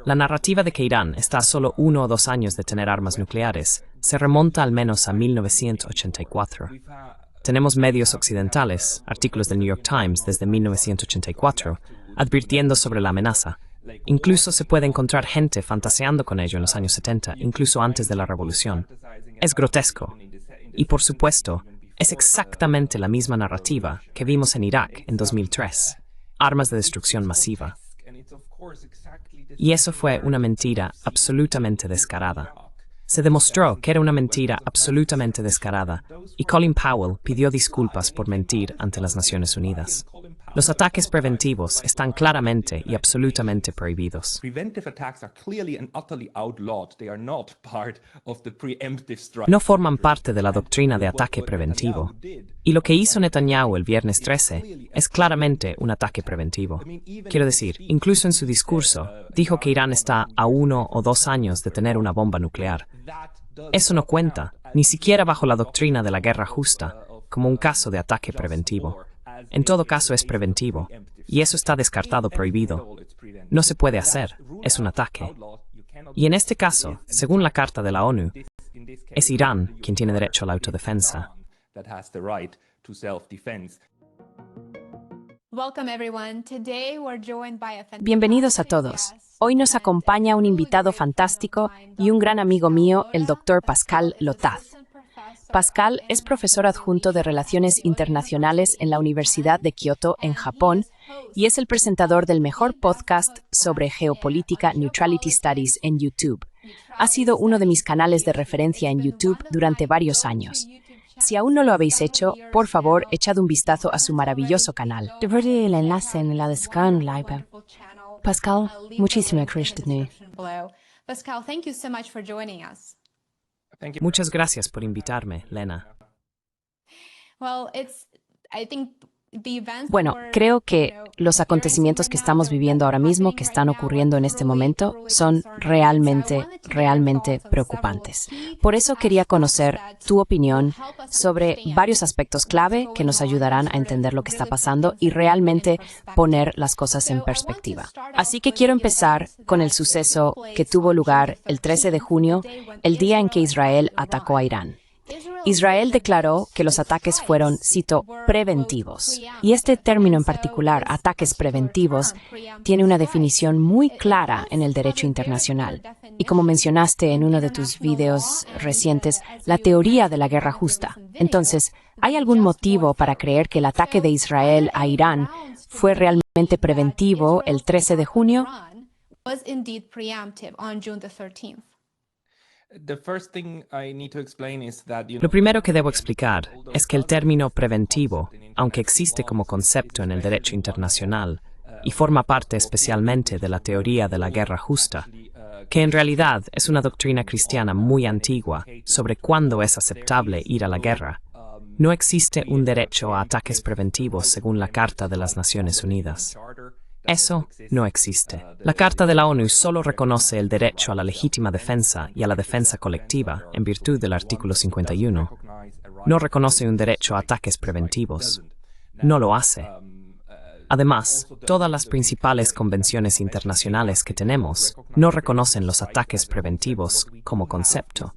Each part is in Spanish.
La narrativa de que Irán está a solo 1 o 2 años de tener armas nucleares se remonta al menos a 1984. Tenemos medios occidentales, artículos del New York Times desde 1984, advirtiendo sobre la amenaza. Incluso se puede encontrar gente fantaseando con ello en los años 70, incluso antes de la revolución. Es grotesco. Y por supuesto, es exactamente la misma narrativa que vimos en Irak en 2003. Armas de destrucción masiva. Y eso fue una mentira absolutamente descarada. Se demostró que era una mentira absolutamente descarada, y Colin Powell pidió disculpas por mentir ante las Naciones Unidas. Los ataques preventivos están claramente y absolutamente prohibidos. No forman parte de la doctrina de ataque preventivo. Y lo que hizo Netanyahu el viernes 13 es claramente un ataque preventivo. Quiero decir, incluso en su discurso, dijo que Irán está a 1 o 2 años de tener una bomba nuclear. Eso no cuenta, ni siquiera bajo la doctrina de la guerra justa, como un caso de ataque preventivo. En todo caso es preventivo, y eso está descartado, prohibido. No se puede hacer, es un ataque. Y en este caso, según la Carta de la ONU, es Irán quien tiene derecho a la autodefensa. Bienvenidos a todos. Hoy nos acompaña un invitado fantástico y un gran amigo mío, el Dr. Pascal Lotaz. Pascal es profesor adjunto de Relaciones Internacionales en la Universidad de Kioto, en Japón, y es el presentador del mejor podcast sobre geopolítica Neutrality Studies en YouTube. Ha sido uno de mis canales de referencia en YouTube durante varios años. Si aún no lo habéis hecho, por favor, echad un vistazo a su maravilloso canal. Dejaré el enlace en la descripción. Pascal, muchísimas gracias. Pascal, thank you so much for joining us. Muchas gracias por invitarme, Lena. Bueno, creo que los acontecimientos que estamos viviendo ahora mismo, que están ocurriendo en este momento, son realmente preocupantes. Por eso quería conocer tu opinión sobre varios aspectos clave que nos ayudarán a entender lo que está pasando y realmente poner las cosas en perspectiva. Así que quiero empezar con el suceso que tuvo lugar el 13 de junio, el día en que Israel atacó a Irán. Israel declaró que los ataques fueron, cito, preventivos. Y este término en particular, ataques preventivos, tiene una definición muy clara en el derecho internacional. Y como mencionaste en uno de tus videos recientes, la teoría de la guerra justa. Entonces, ¿hay algún motivo para creer que el ataque de Israel a Irán fue realmente preventivo el 13 de junio? Lo primero que debo explicar es que el término preventivo, aunque existe como concepto en el derecho internacional y forma parte especialmente de la teoría de la guerra justa, que en realidad es una doctrina cristiana muy antigua sobre cuándo es aceptable ir a la guerra, no existe un derecho a ataques preventivos según la Carta de las Naciones Unidas. Eso no existe. La Carta de la ONU solo reconoce el derecho a la legítima defensa y a la defensa colectiva en virtud del artículo 51. No reconoce un derecho a ataques preventivos. No lo hace. Además, todas las principales convenciones internacionales que tenemos no reconocen los ataques preventivos como concepto.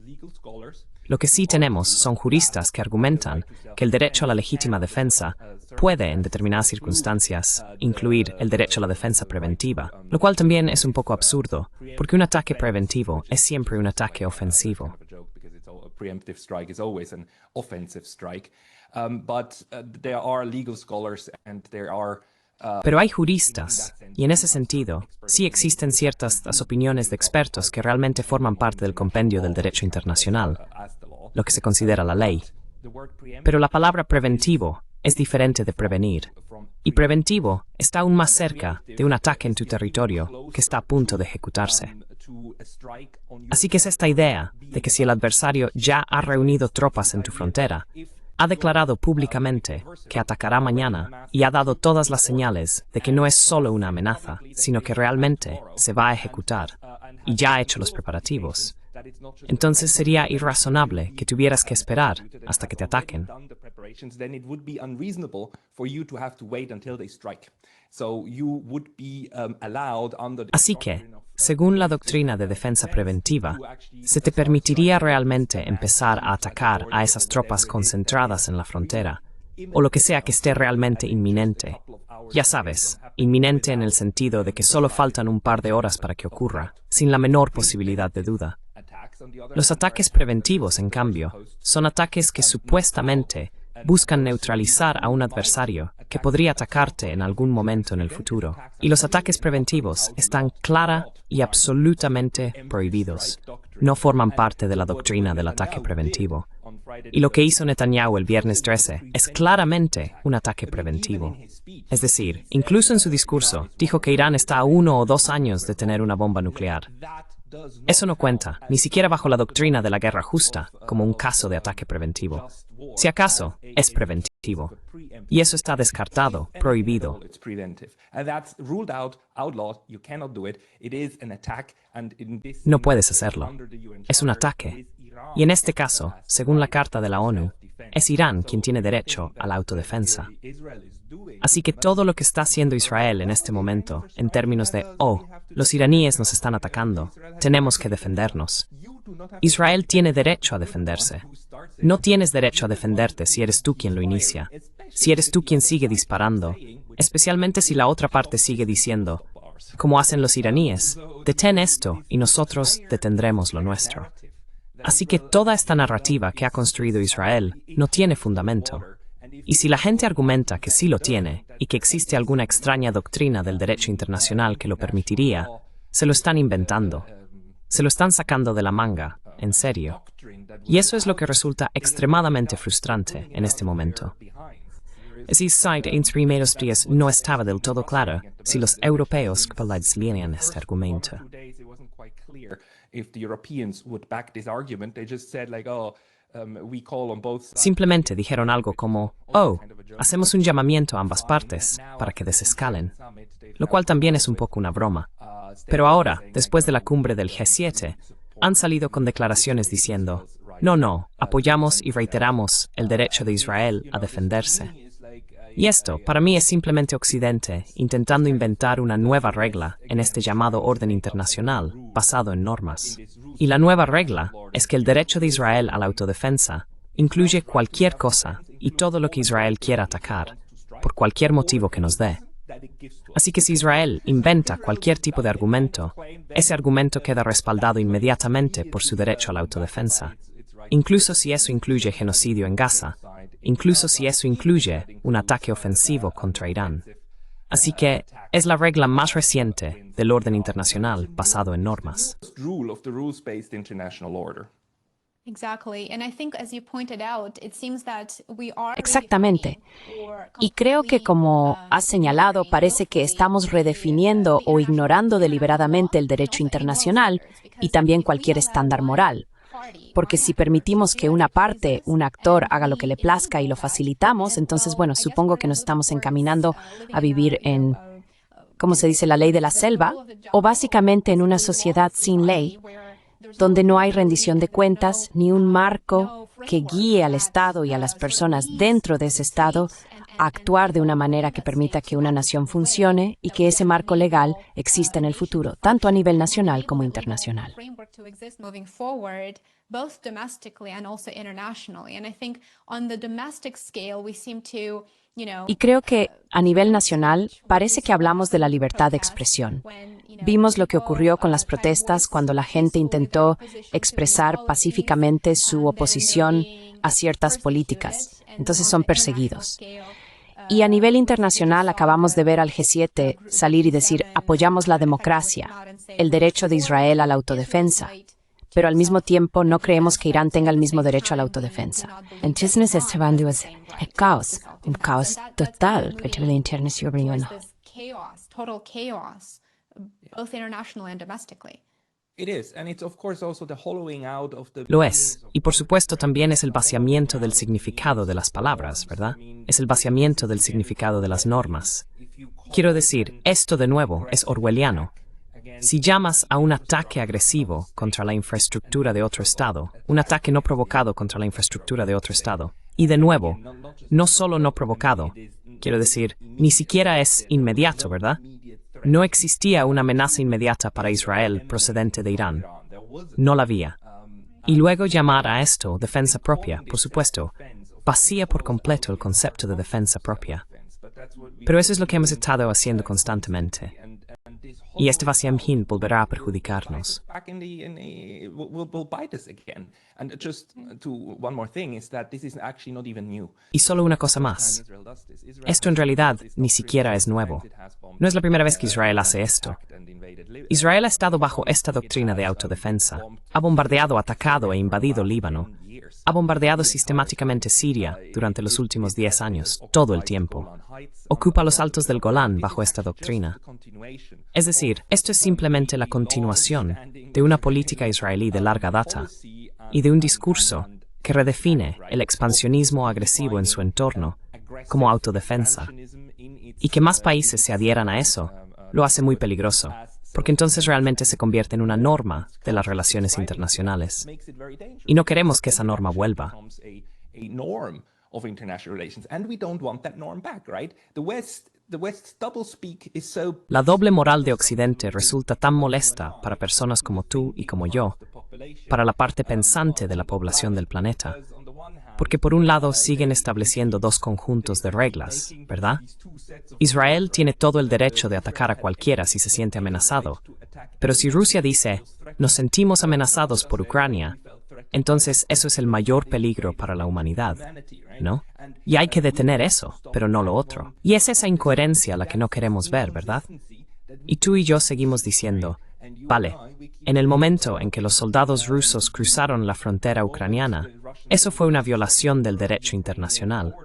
Lo que sí tenemos son juristas que argumentan que el derecho a la legítima defensa puede, en determinadas circunstancias, incluir el derecho a la defensa preventiva, lo cual también es un poco absurdo, porque un ataque preventivo es siempre un ataque ofensivo. Pero hay juristas, y en ese sentido, sí existen ciertas opiniones de expertos que realmente forman parte del compendio del derecho internacional, lo que se considera la ley. Pero la palabra preventivo es diferente de prevenir, y preventivo está aún más cerca de un ataque en tu territorio que está a punto de ejecutarse. Así que es esta idea de que si el adversario ya ha reunido tropas en tu frontera, ha declarado públicamente que atacará mañana y ha dado todas las señales de que no es solo una amenaza, sino que realmente se va a ejecutar y ya ha hecho los preparativos. Entonces sería irrazonable que tuvieras que esperar hasta que te ataquen. Así que, según la doctrina de defensa preventiva, se te permitiría realmente empezar a atacar a esas tropas concentradas en la frontera, o lo que sea que esté realmente inminente. Ya sabes, inminente en el sentido de que solo faltan un par de horas para que ocurra, sin la menor posibilidad de duda. Los ataques preventivos, en cambio, son ataques que supuestamente buscan neutralizar a un adversario que podría atacarte en algún momento en el futuro. Y los ataques preventivos están clara y absolutamente prohibidos. No forman parte de la doctrina del ataque preventivo. Y lo que hizo Netanyahu el viernes 13 es claramente un ataque preventivo. Es decir, incluso en su discurso, dijo que Irán está a 1 o 2 años de tener una bomba nuclear. Eso no cuenta, ni siquiera bajo la doctrina de la guerra justa, como un caso de ataque preventivo. Si acaso, es preventivo. Y eso está descartado, prohibido. No puedes hacerlo. Es un ataque. Y en este caso, según la Carta de la ONU, es Irán quien tiene derecho a la autodefensa. Así que todo lo que está haciendo Israel en este momento, en términos de, los iraníes nos están atacando, tenemos que defendernos. Israel tiene derecho a defenderse. No tienes derecho a defenderte si eres tú quien lo inicia, si eres tú quien sigue disparando, especialmente si la otra parte sigue diciendo, como hacen los iraníes, detén esto y nosotros detendremos lo nuestro. Así que toda esta narrativa que ha construido Israel no tiene fundamento. Y si la gente argumenta que sí lo tiene y que existe alguna extraña doctrina del derecho internacional que lo permitiría, se lo están inventando. Se lo están sacando de la manga, en serio. Y eso es lo que resulta extremadamente frustrante en este momento. Seit en primeros días no estaba del todo claro si los europeos aplaudían este argumento. Simplemente dijeron algo como, hacemos un llamamiento a ambas partes para que desescalen, lo cual también es un poco una broma. Pero ahora, después de la cumbre del G7, han salido con declaraciones diciendo, no, apoyamos y reiteramos el derecho de Israel a defenderse. Y esto, para mí, es simplemente Occidente intentando inventar una nueva regla en este llamado orden internacional, basado en normas. Y la nueva regla es que el derecho de Israel a la autodefensa incluye cualquier cosa y todo lo que Israel quiera atacar, por cualquier motivo que nos dé. Así que si Israel inventa cualquier tipo de argumento, ese argumento queda respaldado inmediatamente por su derecho a la autodefensa, incluso si eso incluye genocidio en Gaza, incluso si eso incluye un ataque ofensivo contra Irán. Así que es la regla más reciente del orden internacional basado en normas. Exactamente. Y creo que, como has señalado, parece que estamos redefiniendo o ignorando deliberadamente el derecho internacional y también cualquier estándar moral. Porque si permitimos que una parte, un actor, haga lo que le plazca y lo facilitamos, entonces, supongo que nos estamos encaminando a vivir en, ¿cómo se dice?, la ley de la selva, o básicamente en una sociedad sin ley, donde no hay rendición de cuentas ni un marco que guíe al Estado y a las personas dentro de ese Estado a actuar de una manera que permita que una nación funcione y que ese marco legal exista en el futuro, tanto a nivel nacional como internacional. Y creo que, a nivel nacional, parece que hablamos de la libertad de expresión. Vimos lo que ocurrió con las protestas cuando la gente intentó expresar pacíficamente su oposición a ciertas políticas. Entonces son perseguidos. Y a nivel internacional acabamos de ver al G7 salir y decir, apoyamos la democracia, el derecho de Israel a la autodefensa. Pero al mismo tiempo no creemos que Irán tenga el mismo derecho a la autodefensa. Entonces estaban un caos total a nivel internacional. Total chaos, both internationally and domestically. Lo es, y por supuesto también es el vaciamiento del significado de las palabras, ¿verdad? Es el vaciamiento del significado de las normas. Quiero decir, esto de nuevo es orwelliano. Si llamas a un ataque agresivo contra la infraestructura de otro Estado, un ataque no provocado contra la infraestructura de otro Estado, y de nuevo, no solo no provocado, Quiero decir, ni siquiera es inmediato, ¿verdad? No existía una amenaza inmediata para Israel procedente de Irán. No la había. Y luego llamar a esto defensa propia, por supuesto, vacía por completo el concepto de defensa propia. Pero eso es lo que hemos estado haciendo constantemente. Y este vaciamiento volverá a perjudicarnos. Y solo una cosa más. Esto en realidad ni siquiera es nuevo. No es la primera vez que Israel hace esto. Israel ha estado bajo esta doctrina de autodefensa. Ha bombardeado, atacado e invadido Líbano. Ha bombardeado sistemáticamente Siria durante los últimos 10 años, todo el tiempo. Ocupa los altos del Golán bajo esta doctrina. Es decir, esto es simplemente la continuación de una política israelí de larga data y de un discurso que redefine el expansionismo agresivo en su entorno como autodefensa. Y que más países se adhieran a eso lo hace muy peligroso, porque entonces realmente se convierte en una norma de las relaciones internacionales. Y no queremos que esa norma vuelva. La doble moral de Occidente resulta tan molesta para personas como tú y como yo, para la parte pensante de la población del planeta, porque por un lado siguen estableciendo dos conjuntos de reglas, ¿verdad? Israel tiene todo el derecho de atacar a cualquiera si se siente amenazado, pero si Rusia dice, nos sentimos amenazados por Ucrania, entonces eso es el mayor peligro para la humanidad, ¿no? Y hay que detener eso, pero no lo otro. Y es esa incoherencia la que no queremos ver, ¿verdad? Y tú y yo seguimos diciendo, vale, en el momento en que los soldados rusos cruzaron la frontera ucraniana, eso fue una violación del derecho internacional,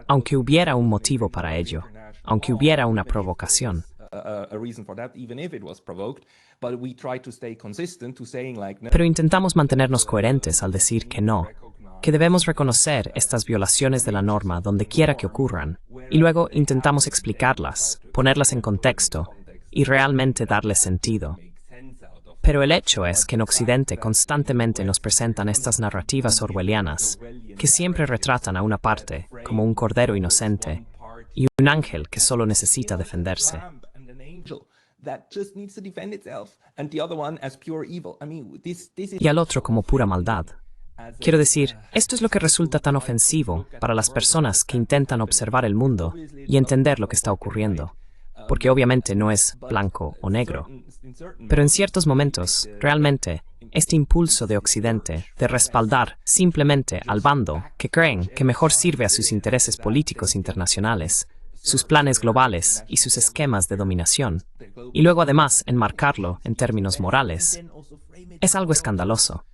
aunque hubiera un motivo para ello, aunque hubiera una provocación. Pero intentamos mantenernos coherentes al decir que no, que debemos reconocer estas violaciones de la norma donde quiera que ocurran, y luego intentamos explicarlas, ponerlas en contexto y realmente darles sentido. Pero el hecho es que en Occidente constantemente nos presentan estas narrativas orwellianas, que siempre retratan a una parte como un cordero inocente y un ángel que solo necesita defenderse. Y al otro como pura maldad. Quiero decir, esto es lo que resulta tan ofensivo para las personas que intentan observar el mundo y entender lo que está ocurriendo, porque obviamente no es blanco o negro. Pero en ciertos momentos, realmente, este impulso de Occidente de respaldar simplemente al bando que creen que mejor sirve a sus intereses políticos internacionales, sus planes globales y sus esquemas de dominación, y luego además enmarcarlo en términos morales, es algo escandaloso.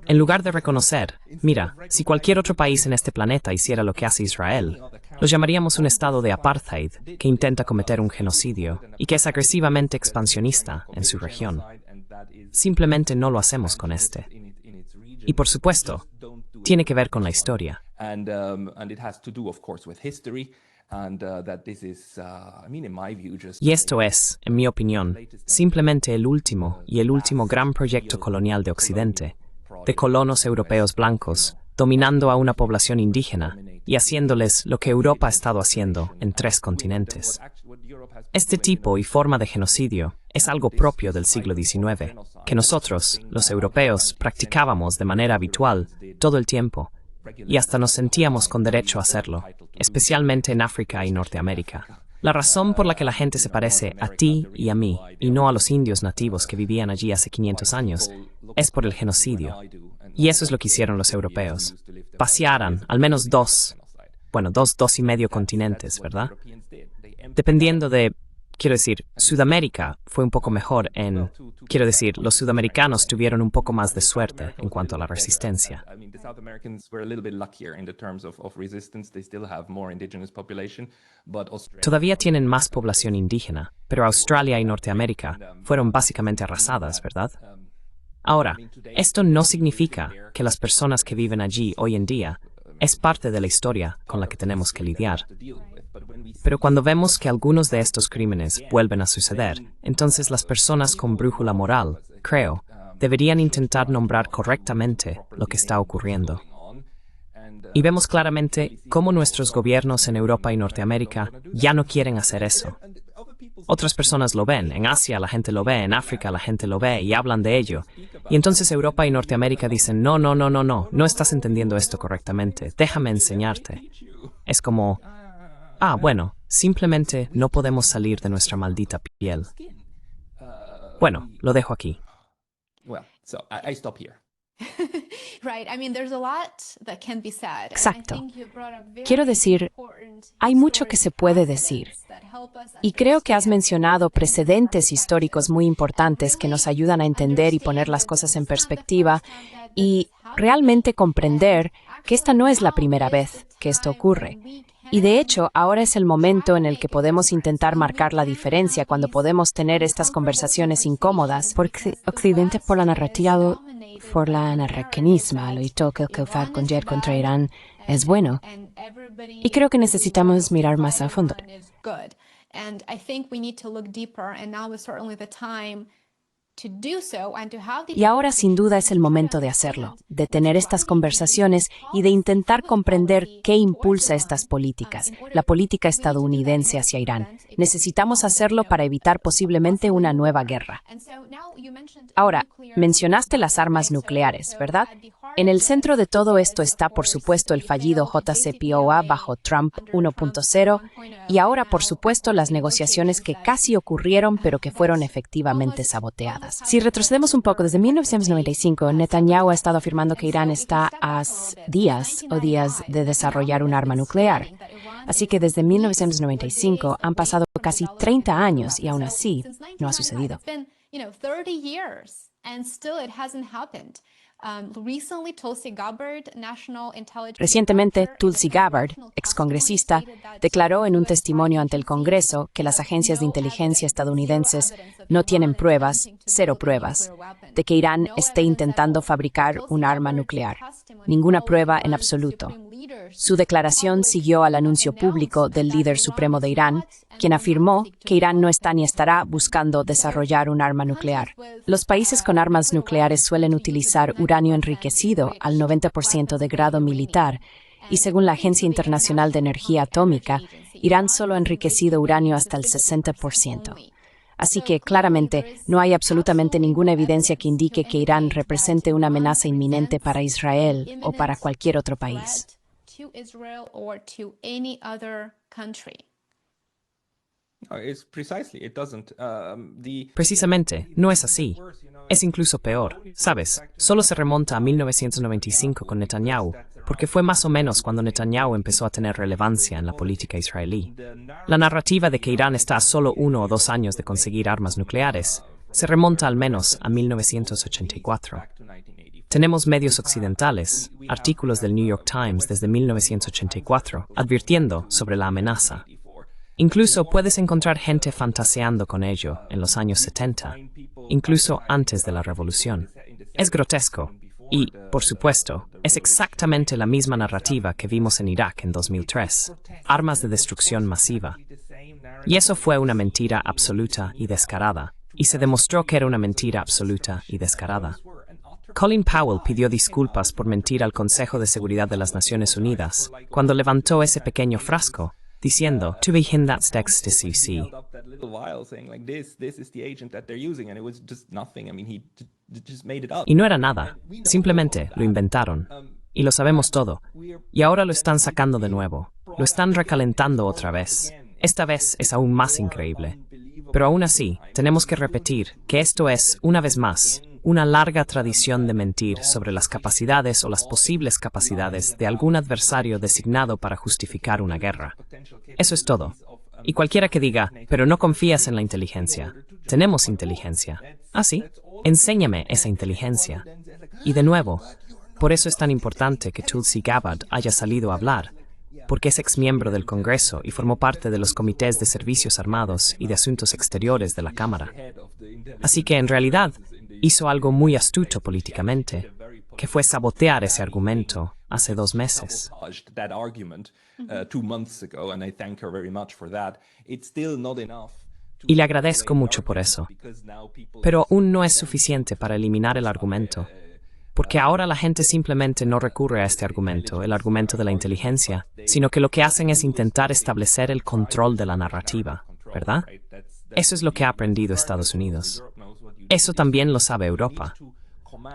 En lugar de reconocer, mira, si cualquier otro país en este planeta hiciera lo que hace Israel, lo llamaríamos un estado de apartheid que intenta cometer un genocidio y que es agresivamente expansionista en su región. Simplemente no lo hacemos con este. Y por supuesto, tiene que ver con la historia. Y esto es, en mi opinión, simplemente el último gran proyecto colonial de Occidente, de colonos europeos blancos, dominando a una población indígena y haciéndoles lo que Europa ha estado haciendo en 3 continentes. Este tipo y forma de genocidio es algo propio del siglo XIX, que nosotros, los europeos, practicábamos de manera habitual todo el tiempo, y hasta nos sentíamos con derecho a hacerlo, especialmente en África y Norteamérica. La razón por la que la gente se parece a ti y a mí, y no a los indios nativos que vivían allí hace 500 años, es por el genocidio. Y eso es lo que hicieron los europeos. Vaciaran al menos 2 y medio continentes, ¿verdad? Dependiendo de, quiero decir, Sudamérica fue un poco mejor quiero decir, los sudamericanos tuvieron un poco más de suerte en cuanto a la resistencia. Todavía tienen más población indígena, pero Australia y Norteamérica fueron básicamente arrasadas, ¿verdad? Ahora, esto no significa que las personas que viven allí hoy en día es parte de la historia con la que tenemos que lidiar. Pero cuando vemos que algunos de estos crímenes vuelven a suceder, entonces las personas con brújula moral, creo, deberían intentar nombrar correctamente lo que está ocurriendo. Y vemos claramente cómo nuestros gobiernos en Europa y Norteamérica ya no quieren hacer eso. Otras personas lo ven, en Asia la gente lo ve, en África la gente lo ve y hablan de ello. Y entonces Europa y Norteamérica dicen, no estás entendiendo esto correctamente, déjame enseñarte. Es como, bueno, simplemente no podemos salir de nuestra maldita piel. Bueno, lo dejo aquí. Exacto. Quiero decir, hay mucho que se puede decir. Y creo que has mencionado precedentes históricos muy importantes que nos ayudan a entender y poner las cosas en perspectiva y realmente comprender que esta no es la primera vez que esto ocurre. Y de hecho, ahora es el momento en el que podemos intentar marcar la diferencia cuando podemos tener estas conversaciones incómodas. Porque Occidente por la narrativa, por la narraquenismo, lo hizo que usar con Jet contra Irán es bueno. Y creo que necesitamos mirar más a fondo. Y ahora sin duda es el momento de hacerlo, de tener estas conversaciones y de intentar comprender qué impulsa estas políticas, la política estadounidense hacia Irán. Necesitamos hacerlo para evitar posiblemente una nueva guerra. Ahora, mencionaste las armas nucleares, ¿verdad? En el centro de todo esto está, por supuesto, el fallido JCPOA bajo Trump 1.0 y ahora, por supuesto, las negociaciones que casi ocurrieron pero que fueron efectivamente saboteadas. Si retrocedemos un poco, desde 1995, Netanyahu ha estado afirmando que Irán está a días de desarrollar un arma nuclear. Así que desde 1995 han pasado casi 30 años y aún así no ha sucedido. Recientemente, Tulsi Gabbard, excongresista, declaró en un testimonio ante el Congreso que las agencias de inteligencia estadounidenses no tienen pruebas, cero pruebas, de que Irán esté intentando fabricar un arma nuclear. Ninguna prueba en absoluto. Su declaración siguió al anuncio público del líder supremo de Irán, quien afirmó que Irán no está ni estará buscando desarrollar un arma nuclear. Los países con armas nucleares suelen utilizar uranio enriquecido al 90% de grado militar, y según la Agencia Internacional de Energía Atómica, Irán solo ha enriquecido uranio hasta el 60%. Así que, claramente, no hay absolutamente ninguna evidencia que indique que Irán represente una amenaza inminente para Israel o para cualquier otro país. Precisamente, no es así. Es incluso peor. ¿Sabes? Solo se remonta a 1995 con Netanyahu, porque fue más o menos cuando Netanyahu empezó a tener relevancia en la política israelí. La narrativa de que Irán está a solo 1 o 2 años de conseguir armas nucleares se remonta al menos a 1984. Tenemos medios occidentales, artículos del New York Times desde 1984, advirtiendo sobre la amenaza. Incluso puedes encontrar gente fantaseando con ello en los años 70, incluso antes de la revolución. Es grotesco y, por supuesto, es exactamente la misma narrativa que vimos en Irak en 2003, armas de destrucción masiva. Y eso fue una mentira absoluta y descarada, y se demostró que era una mentira absoluta y descarada. Colin Powell pidió disculpas por mentir al Consejo de Seguridad de las Naciones Unidas cuando levantó ese pequeño frasco, diciendo, "To begin that ecstasy, see." Y no era nada, simplemente lo inventaron. Y lo sabemos todo. Y ahora lo están sacando de nuevo. Lo están recalentando otra vez. Esta vez es aún más increíble. Pero aún así, tenemos que repetir que esto es, una vez más, una larga tradición de mentir sobre las capacidades o las posibles capacidades de algún adversario designado para justificar una guerra. Eso es todo. Y cualquiera que diga, pero no confías en la inteligencia. Tenemos inteligencia. ¿Ah, sí? Enséñame esa inteligencia. Y de nuevo, por eso es tan importante que Tulsi Gabbard haya salido a hablar, porque es exmiembro del Congreso y formó parte de los comités de servicios armados y de asuntos exteriores de la Cámara. Así que, en realidad, hizo algo muy astuto políticamente, que fue sabotear ese argumento hace 2 meses. Y le agradezco mucho por eso. Pero aún no es suficiente para eliminar el argumento, Porque ahora la gente simplemente no recurre a este argumento, el argumento de la inteligencia, sino que lo que hacen es intentar establecer el control de la narrativa, ¿verdad? Eso es lo que ha aprendido Estados Unidos. Eso también lo sabe Europa.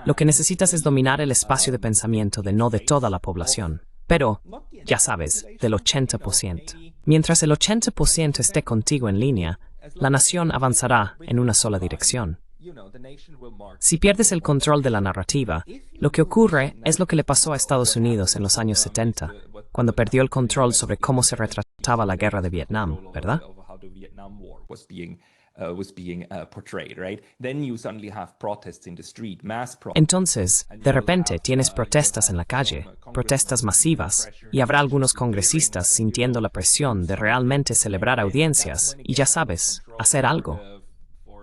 Lo que necesitas es dominar el espacio de pensamiento de no de toda la población, pero, ya sabes, del 80%. Mientras el 80% esté contigo en línea, la nación avanzará en una sola dirección. Si pierdes el control de la narrativa, lo que ocurre es lo que le pasó a Estados Unidos en los años 70, cuando perdió el control sobre cómo se retrataba la guerra de Vietnam, ¿verdad? Entonces, de repente tienes protestas en la calle, protestas masivas, y habrá algunos congresistas sintiendo la presión de realmente celebrar audiencias y, ya sabes, hacer algo.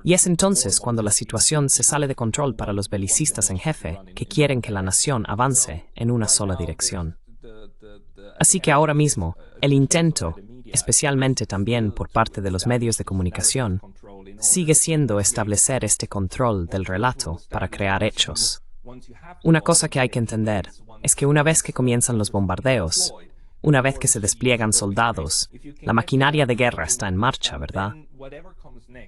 Y es entonces cuando la situación se sale de control para los belicistas en jefe que quieren que la nación avance en una sola dirección. Así que ahora mismo, el intento, especialmente también por parte de los medios de comunicación, sigue siendo establecer este control del relato para crear hechos. Una cosa que hay que entender es que una vez que comienzan los bombardeos, una vez que se despliegan soldados, la maquinaria de guerra está en marcha, ¿verdad?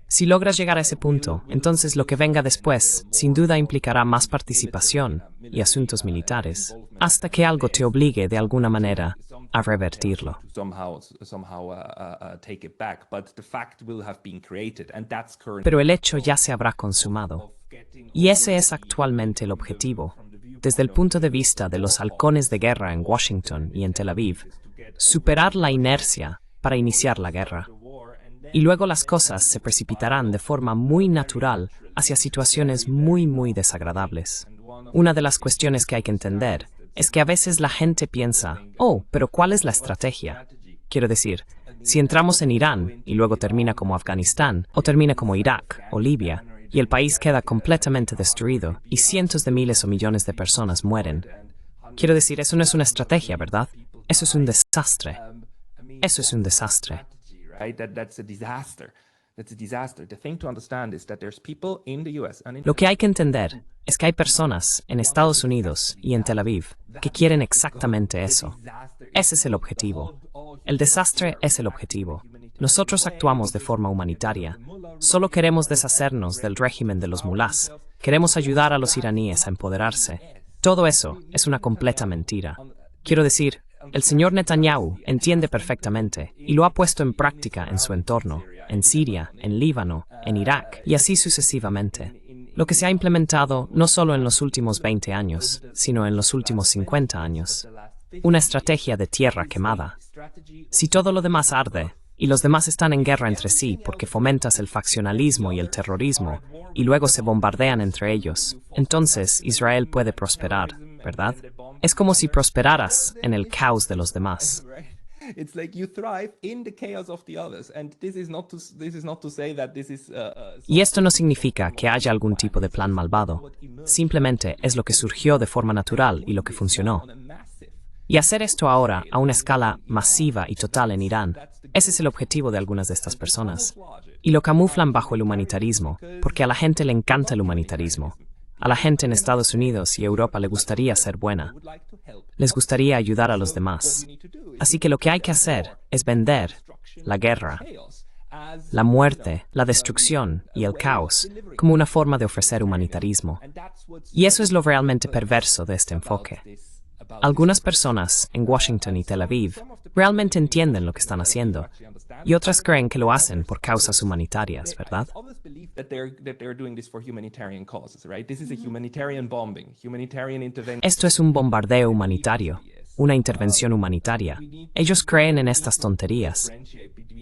Si logras llegar a ese punto, entonces lo que venga después, sin duda implicará más participación y asuntos militares, hasta que algo te obligue de alguna manera a revertirlo. Pero el hecho ya se habrá consumado. Y ese es actualmente el objetivo. Desde el punto de vista de los halcones de guerra en Washington y en Tel Aviv, superar la inercia para iniciar la guerra. Y luego las cosas se precipitarán de forma muy natural hacia situaciones muy desagradables. Una de las cuestiones que hay que entender es que a veces la gente piensa, oh, pero ¿cuál es la estrategia? Quiero decir, si entramos en Irán y luego termina como Afganistán, o termina como Irak o Libia, y el país queda completamente destruido y cientos de miles o millones de personas mueren. Quiero decir, eso no es una estrategia, ¿verdad? Eso es un desastre. Eso es un desastre. Lo que hay que entender es que hay personas en Estados Unidos y en Tel Aviv que quieren exactamente eso. Ese es el objetivo. El desastre es el objetivo. Nosotros actuamos de forma humanitaria. Solo queremos deshacernos del régimen de los mulás. Queremos ayudar a los iraníes a empoderarse. Todo eso es una completa mentira. Quiero decir, el señor Netanyahu entiende perfectamente y lo ha puesto en práctica en su entorno, en Siria, en Líbano, en Irak y así sucesivamente. Lo que se ha implementado no solo en los últimos 20 años, sino en los últimos 50 años. Una estrategia de tierra quemada. Si todo lo demás arde, y los demás están en guerra entre sí porque fomentas el faccionalismo y el terrorismo, y luego se bombardean entre ellos, entonces Israel puede prosperar, ¿verdad? Es como si prosperaras en el caos de los demás. Y esto no significa que haya algún tipo de plan malvado. Simplemente es lo que surgió de forma natural y lo que funcionó. Y hacer esto ahora a una escala masiva y total en Irán, ese es el objetivo de algunas de estas personas. Y lo camuflan bajo el humanitarismo, porque a la gente le encanta el humanitarismo. A la gente en Estados Unidos y Europa le gustaría ser buena. Les gustaría ayudar a los demás. Así que lo que hay que hacer es vender la guerra, la muerte, la destrucción y el caos como una forma de ofrecer humanitarismo. Y eso es lo realmente perverso de este enfoque. Algunas personas en Washington y Tel Aviv realmente entienden lo que están haciendo, y otras creen que lo hacen por causas humanitarias, ¿verdad? Esto es un bombardeo humanitario, una intervención humanitaria. Ellos creen en estas tonterías.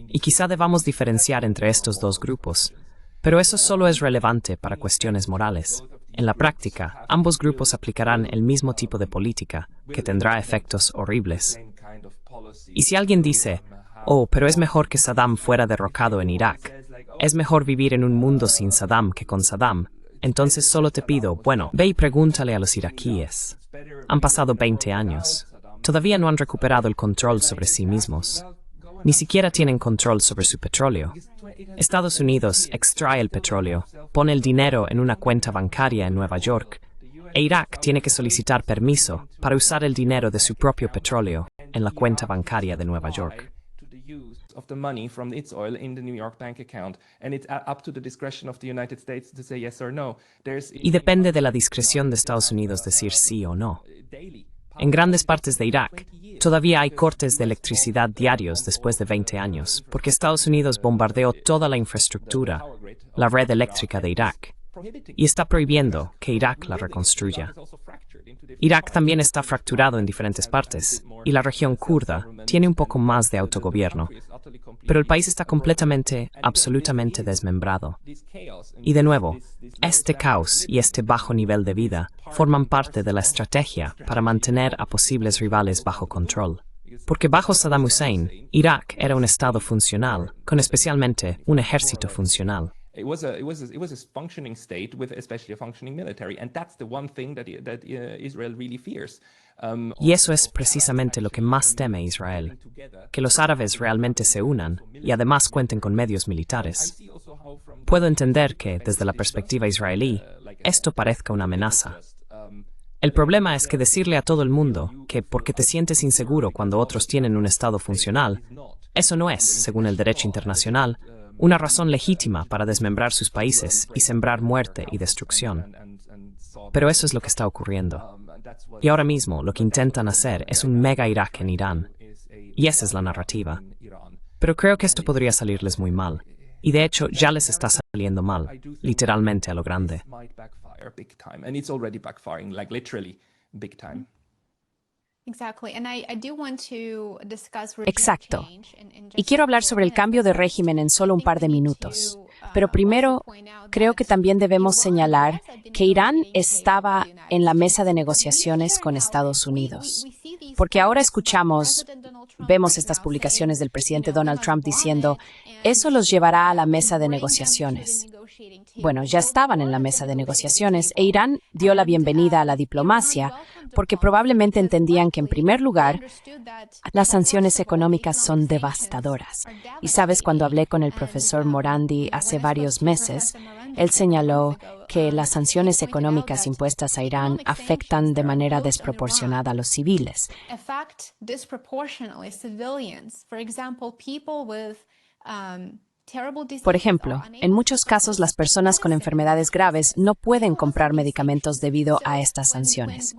Y quizá debamos diferenciar entre estos dos grupos, pero eso solo es relevante para cuestiones morales. En la práctica, ambos grupos aplicarán el mismo tipo de política, que tendrá efectos horribles. Y si alguien dice, oh, pero es mejor que Saddam fuera derrocado en Irak, es mejor vivir en un mundo sin Saddam que con Saddam, entonces solo te pido, bueno, ve y pregúntale a los iraquíes. Han pasado 20 años. Todavía no han recuperado el control sobre sí mismos. Ni siquiera tienen control sobre su petróleo. Estados Unidos extrae el petróleo, pone el dinero en una cuenta bancaria en Nueva York, e Irak tiene que solicitar permiso para usar el dinero de su propio petróleo en la cuenta bancaria de Nueva York. Of the money from its oil in the New York bank account, and it's up to the discretion of the United States to say yes or no. Y depende de la discreción de Estados Unidos decir sí o no. En grandes partes de Irak, todavía hay cortes de electricidad diarios después de 20 años, porque Estados Unidos bombardeó toda la infraestructura, la red eléctrica de Irak, y está prohibiendo que Irak la reconstruya. Irak también está fracturado en diferentes partes, y la región kurda tiene un poco más de autogobierno, pero el país está completamente, absolutamente desmembrado. Y de nuevo, este caos y este bajo nivel de vida forman parte de la estrategia para mantener a posibles rivales bajo control. Porque bajo Saddam Hussein, Irak era un estado funcional, con especialmente un ejército funcional. It was a functioning state with especially a functioning military, and that's the one thing that Israel really fears. Y eso es precisamente lo que más teme Israel, que los árabes realmente se unan y además cuenten con medios militares. Puedo entender que, desde la perspectiva israelí, esto parezca una amenaza. El problema es que decirle a todo el mundo que porque te sientes inseguro cuando otros tienen un estado funcional, eso no es, según el derecho internacional, una razón legítima para desmembrar sus países y sembrar muerte y destrucción. Pero eso es lo que está ocurriendo. Y ahora mismo lo que intentan hacer es un mega Irak en Irán. Y esa es la narrativa. Pero creo que esto podría salirles muy mal. Y de hecho ya les está saliendo mal, literalmente a lo grande. Exacto. Y quiero hablar sobre el cambio de régimen en solo un par de minutos. Pero primero, creo que también debemos señalar que Irán estaba en la mesa de negociaciones con Estados Unidos. Porque ahora vemos estas publicaciones del presidente Donald Trump diciendo, eso los llevará a la mesa de negociaciones. Bueno, ya estaban en la mesa de negociaciones e Irán dio la bienvenida a la diplomacia porque probablemente entendían que, en primer lugar, las sanciones económicas son devastadoras. Y sabes, cuando hablé con el profesor Morandi hace varios meses, él señaló que las sanciones económicas impuestas a Irán afectan de manera desproporcionada a los civiles. Por ejemplo, en muchos casos las personas con enfermedades graves no pueden comprar medicamentos debido a estas sanciones.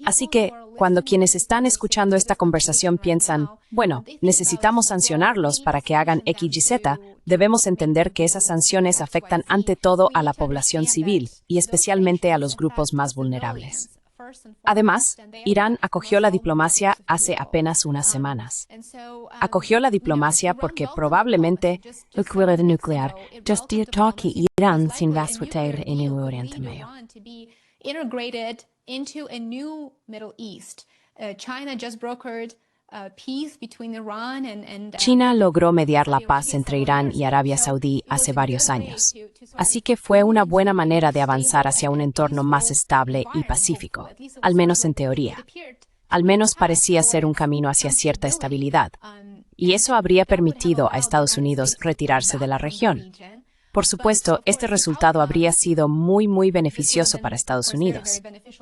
Así que, cuando quienes están escuchando esta conversación piensan, bueno, necesitamos sancionarlos para que hagan X y Z, debemos entender que esas sanciones afectan ante todo a la población civil y especialmente a los grupos más vulnerables. Además, Irán acogió la diplomacia hace apenas unas semanas. Acogió la diplomacia porque probablemente nuclear Irán sin vascutar en el Oriente Medio. China logró mediar la paz entre Irán y Arabia Saudí hace varios años. Así que fue una buena manera de avanzar hacia un entorno más estable y pacífico, al menos en teoría. Al menos parecía ser un camino hacia cierta estabilidad. Y eso habría permitido a Estados Unidos retirarse de la región. Por supuesto, este resultado habría sido muy beneficioso para Estados Unidos,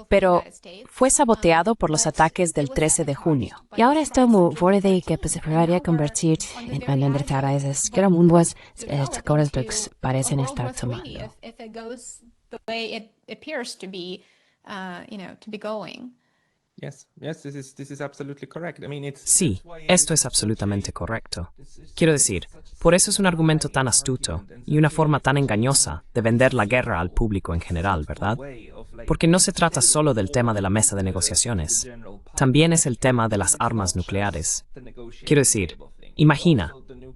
pero fue saboteado por los ataques del 13 de junio. Y ahora estamos fuera de que se podría convertir en libertades que los mundos parecen estar tomando. Sí, esto es absolutamente correcto. Quiero decir, por eso es un argumento tan astuto y una forma tan engañosa de vender la guerra al público en general, ¿verdad? Porque no se trata solo del tema de la mesa de negociaciones, también es el tema de las armas nucleares. Quiero decir, imagina,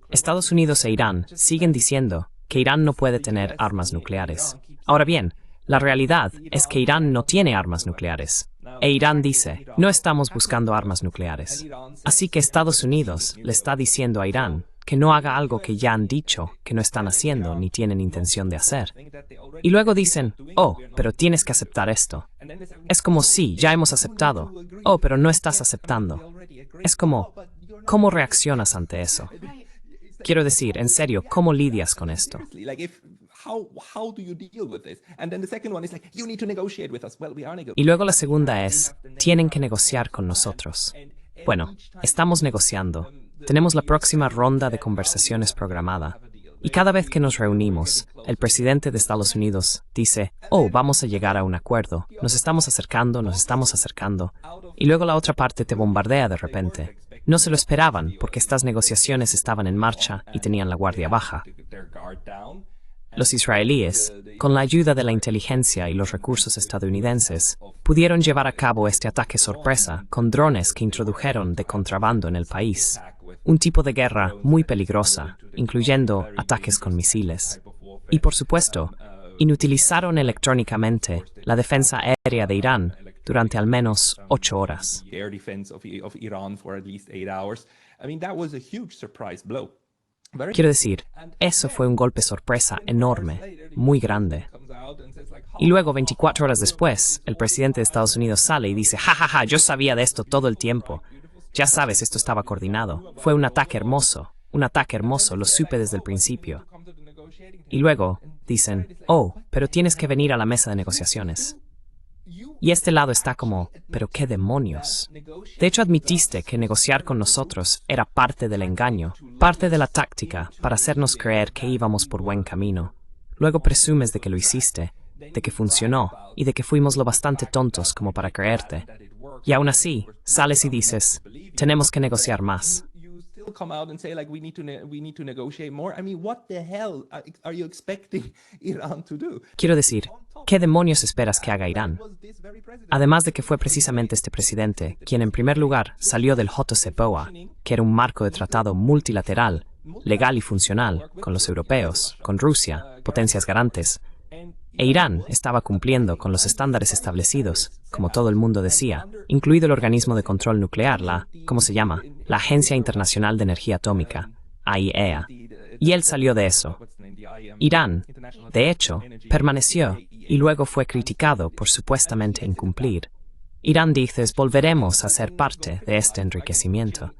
Estados Unidos e Irán siguen diciendo que Irán no puede tener armas nucleares. Ahora bien, la realidad es que Irán no tiene armas nucleares. E Irán dice, no estamos buscando armas nucleares. Así que Estados Unidos le está diciendo a Irán que no haga algo que ya han dicho que no están haciendo ni tienen intención de hacer. Y luego dicen, oh, pero tienes que aceptar esto. Es como, sí, ya hemos aceptado. Oh, pero no estás aceptando. Es como, ¿cómo reaccionas ante eso? Quiero decir, en serio, ¿cómo lidias con esto? how do you deal with this? And then the second one is like, you need to negotiate with us. Well, we are Y negotiating. luego la segunda es, tienen que negociar con nosotros. Bueno, estamos negociando. Tenemos la próxima ronda de conversaciones programada. Y cada vez que nos reunimos, el presidente de Estados Unidos dice, oh, vamos a llegar a un acuerdo, nos estamos acercando. Y luego la otra parte te bombardea de repente. No se lo esperaban porque estas negociaciones estaban en marcha y tenían la guardia baja. Los israelíes, con la ayuda de la inteligencia y los recursos estadounidenses, pudieron llevar a cabo este ataque sorpresa con drones que introdujeron de contrabando en el país. Un tipo de guerra muy peligrosa, incluyendo ataques con misiles. Y por supuesto, inutilizaron electrónicamente la defensa aérea de Irán durante al menos 8 horas. The air defense of Iran for at least 8 hours. I mean, that was a huge surprise blow. Quiero decir, eso fue un golpe sorpresa enorme, muy grande. Y luego, 24 horas después, el presidente de Estados Unidos sale y dice, ja, ja, ja, yo sabía de esto todo el tiempo. Ya sabes, esto estaba coordinado. Fue un ataque hermoso, lo supe desde el principio. Y luego dicen, oh, pero tienes que venir a la mesa de negociaciones. Y este lado está como, pero qué demonios. De hecho, admitiste que negociar con nosotros era parte del engaño, parte de la táctica para hacernos creer que íbamos por buen camino. Luego presumes de que lo hiciste, de que funcionó y de que fuimos lo bastante tontos como para creerte. Y aún así, sales y dices, tenemos que negociar más. Still come out and say like we need to negotiate more. I mean, what the hell are you expecting Iran to do? Quiero decir, ¿qué demonios esperas que haga Irán? Además de que fue precisamente este presidente quien en primer lugar salió del JCPOA, que era un marco de tratado multilateral, legal y funcional, con los europeos, con Rusia, potencias garantes. E Irán estaba cumpliendo con los estándares establecidos, como todo el mundo decía, incluido el organismo de control nuclear, ¿cómo se llama? La Agencia Internacional de Energía Atómica, AIEA. Y él salió de eso. Irán, de hecho, permaneció y luego fue criticado por supuestamente incumplir. Irán dice, volveremos a ser parte de este enriquecimiento.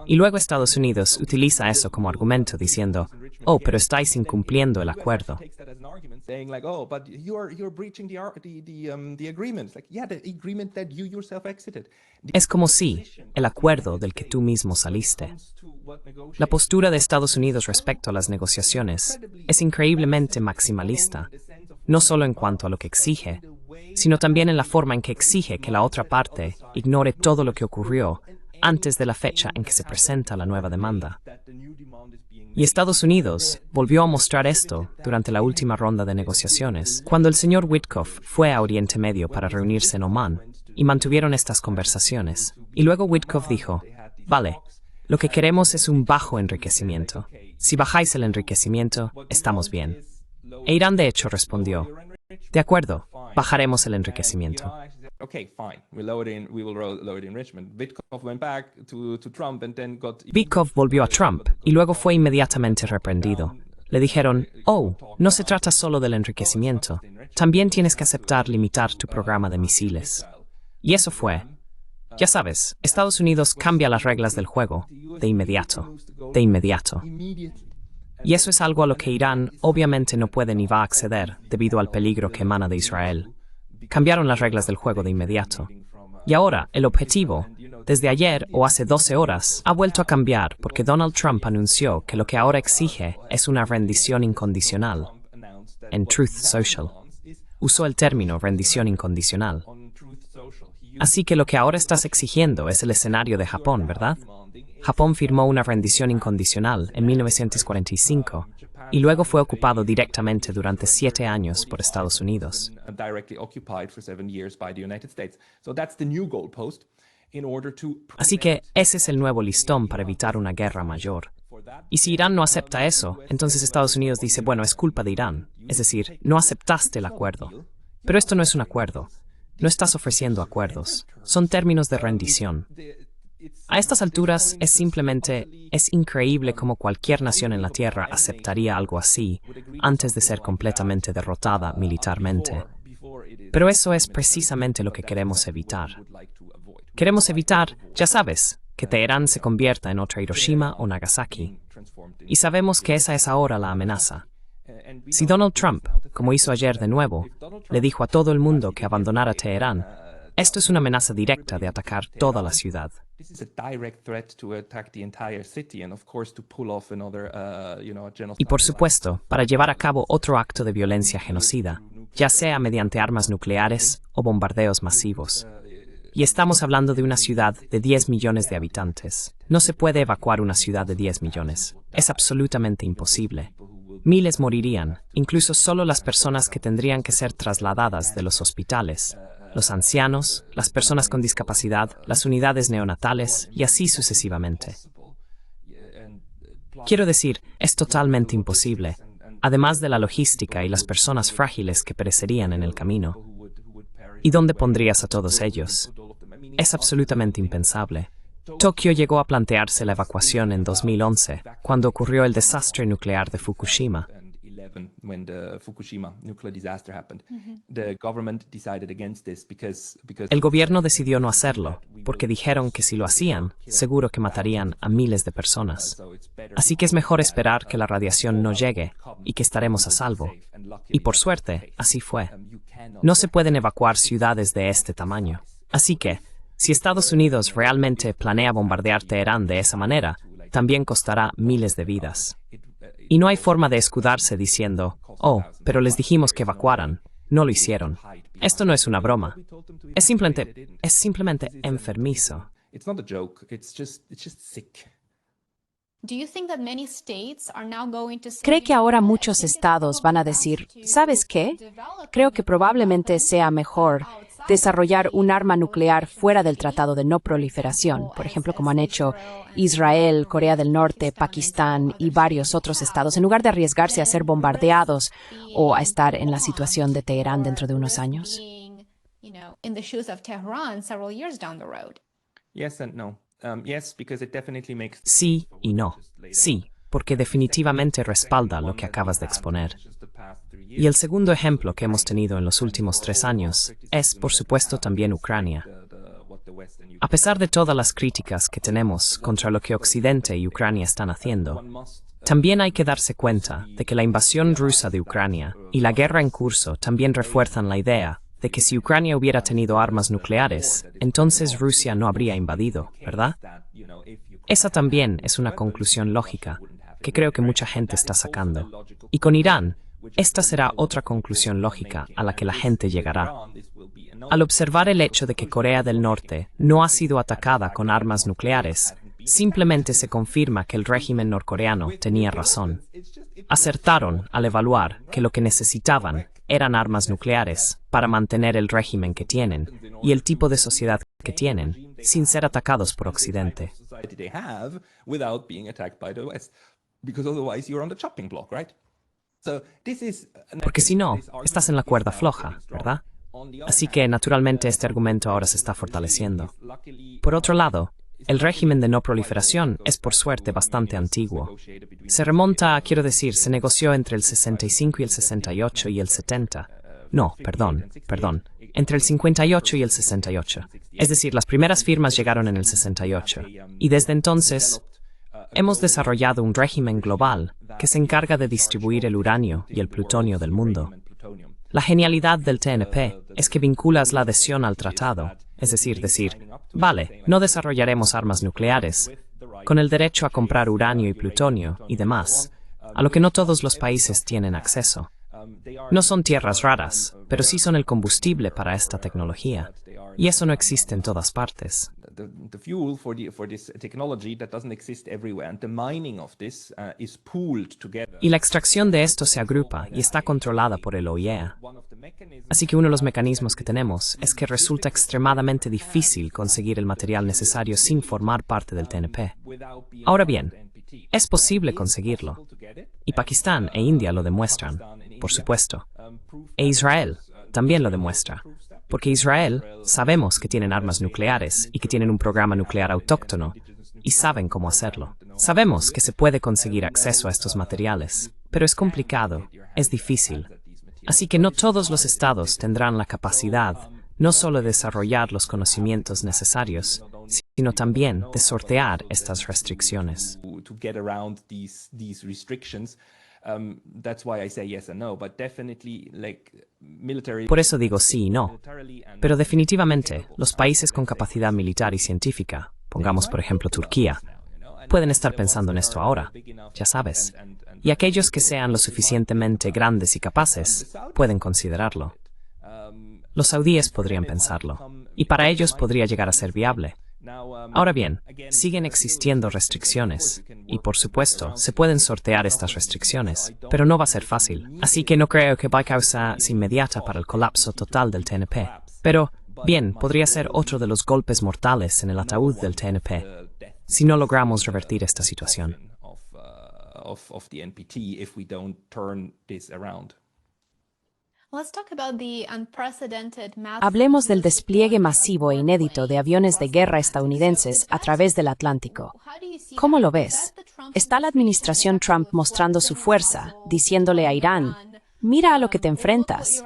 Y luego Estados Unidos utiliza eso como argumento diciendo, oh, pero estáis incumpliendo el acuerdo. Saying like, oh, but you're breaching the agreement. It's like, yeah, the agreement that you yourself exited. Es como si el acuerdo del que tú mismo saliste. La postura de Estados Unidos respecto a las negociaciones es increíblemente maximalista, no solo en cuanto a lo que exige, sino también en la forma en que exige que la otra parte ignore todo lo que ocurrió antes de la fecha en que se presenta la nueva demanda. Y Estados Unidos volvió a mostrar esto durante la última ronda de negociaciones, cuando el señor Witkoff fue a Oriente Medio para reunirse en Omán, y mantuvieron estas conversaciones. Y luego Witkoff dijo, vale, lo que queremos es un bajo enriquecimiento. Si bajáis el enriquecimiento, estamos bien. E Irán de hecho respondió, de acuerdo, bajaremos el enriquecimiento. Okay, fine. We will lower the enrichment. Witkoff went back to Trump and then got... Witkoff volvió a Trump y luego fue inmediatamente reprendido. Le dijeron, oh, no se trata solo del enriquecimiento, también tienes que aceptar limitar tu programa de misiles. Y eso fue, ya sabes, Estados Unidos cambia las reglas del juego, de inmediato. Y eso es algo a lo que Irán obviamente no puede ni va a acceder debido al peligro que emana de Israel. Cambiaron las reglas del juego de inmediato. Y ahora, el objetivo, desde ayer o hace 12 horas, ha vuelto a cambiar porque Donald Trump anunció que lo que ahora exige es una rendición incondicional. En Truth Social, usó el término rendición incondicional. Así que lo que ahora estás exigiendo es el escenario de Japón, ¿verdad? Japón firmó una rendición incondicional en 1945 y luego fue ocupado directamente durante 7 años por Estados Unidos. Así que ese es el nuevo listón para evitar una guerra mayor. Y si Irán no acepta eso, entonces Estados Unidos dice, bueno, es culpa de Irán. Es decir, no aceptaste el acuerdo. Pero esto no es un acuerdo. No estás ofreciendo acuerdos. Son términos de rendición. A estas alturas es increíble cómo cualquier nación en la Tierra aceptaría algo así antes de ser completamente derrotada militarmente. Pero eso es precisamente lo que queremos evitar. Queremos evitar, ya sabes, que Teherán se convierta en otra Hiroshima o Nagasaki. Y sabemos que esa es ahora la amenaza. Si Donald Trump, como hizo ayer de nuevo, le dijo a todo el mundo que abandonara Teherán, esto es una amenaza directa de atacar toda la ciudad. Y por supuesto, para llevar a cabo otro acto de violencia genocida, ya sea mediante armas nucleares o bombardeos masivos. Y estamos hablando de una ciudad de 10 millones de habitantes. No se puede evacuar una ciudad de 10 millones. Es absolutamente imposible. Miles morirían, incluso solo las personas que tendrían que ser trasladadas de los hospitales, los ancianos, las personas con discapacidad, las unidades neonatales y así sucesivamente. Quiero decir, es totalmente imposible, además de la logística y las personas frágiles que perecerían en el camino. ¿Y dónde pondrías a todos ellos? Es absolutamente impensable. Tokio llegó a plantearse la evacuación en 2011, cuando ocurrió el desastre nuclear de Fukushima. El gobierno decidió no hacerlo, porque dijeron que si lo hacían, seguro que matarían a miles de personas. Así que es mejor esperar que la radiación no llegue y que estaremos a salvo. Y por suerte, así fue. No se pueden evacuar ciudades de este tamaño. Así que, si Estados Unidos realmente planea bombardear Teherán de esa manera, también costará miles de vidas. Y no hay forma de escudarse diciendo, oh, pero les dijimos que evacuaran. No lo hicieron. Esto no es una broma. Es simplemente enfermizo. ¿Cree que ahora muchos estados van a decir, ¿sabes qué? Creo que probablemente sea mejor desarrollar un arma nuclear fuera del Tratado de No Proliferación, por ejemplo, como han hecho Israel, Corea del Norte, Pakistán y varios otros estados, en lugar de arriesgarse a ser bombardeados o a estar en la situación de Teherán dentro de unos años? Sí y no. Sí, porque definitivamente respalda lo que acabas de exponer. Y el segundo ejemplo que hemos tenido en los últimos 3 años es, por supuesto, también Ucrania. A pesar de todas las críticas que tenemos contra lo que Occidente y Ucrania están haciendo, también hay que darse cuenta de que la invasión rusa de Ucrania y la guerra en curso también refuerzan la idea de que si Ucrania hubiera tenido armas nucleares, entonces Rusia no habría invadido, ¿verdad? Esa también es una conclusión lógica que creo que mucha gente está sacando. Y con Irán, esta será otra conclusión lógica a la que la gente llegará. Al observar el hecho de que Corea del Norte no ha sido atacada con armas nucleares, simplemente se confirma que el régimen norcoreano tenía razón. Acertaron al evaluar que lo que necesitaban eran armas nucleares para mantener el régimen que tienen y el tipo de sociedad que tienen, sin ser atacados por Occidente. Porque si no, estás en la cuerda floja, ¿verdad? Así que, naturalmente, este argumento ahora se está fortaleciendo. Por otro lado, el régimen de no proliferación es, por suerte, bastante antiguo. Se remonta, quiero decir, se negoció entre el 65 y el 68 y el 70. No, perdón, entre el 58 y el 68. Es decir, las primeras firmas llegaron en el 68. Y desde entonces, hemos desarrollado un régimen global que se encarga de distribuir el uranio y el plutonio del mundo. La genialidad del TNP es que vinculas la adhesión al tratado, es decir, vale, no desarrollaremos armas nucleares, con el derecho a comprar uranio y plutonio y demás, a lo que no todos los países tienen acceso. No son tierras raras, pero sí son el combustible para esta tecnología, y eso no existe en todas partes. Y la extracción de esto se agrupa y está controlada por el OIEA. Así que uno de los mecanismos que tenemos es que resulta extremadamente difícil conseguir el material necesario sin formar parte del TNP. Ahora bien, es posible conseguirlo. Y Pakistán e India lo demuestran, por supuesto. E Israel también lo demuestra. Porque Israel sabemos que tienen armas nucleares y que tienen un programa nuclear autóctono y saben cómo hacerlo. Sabemos que se puede conseguir acceso a estos materiales, pero es complicado, es difícil. Así que no todos los estados tendrán la capacidad no solo de desarrollar los conocimientos necesarios, sino también de sortear estas restricciones. That's why I say yes and no, but definitely like military. Por eso digo sí y no. Pero definitivamente, los países con capacidad militar y científica, pongamos por ejemplo Turquía, pueden estar pensando en esto ahora, ya sabes. Y aquellos que sean lo suficientemente grandes y capaces, pueden considerarlo. Los saudíes podrían pensarlo, y para ellos podría llegar a ser viable. Ahora bien, siguen existiendo restricciones, y por supuesto, se pueden sortear estas restricciones, pero no va a ser fácil. Así que no creo que vaya a causar inmediata para el colapso total del TNP. Pero, bien, podría ser otro de los golpes mortales en el ataúd del TNP, si no logramos revertir esta situación. Of the NPT if we don't turn this around. Let's talk about the unprecedented mass Hablemos del despliegue masivo e inédito de aviones de guerra estadounidenses a través del Atlántico. ¿Cómo lo ves? ¿Está la administración Trump mostrando su fuerza, diciéndole a Irán, mira a lo que te enfrentas?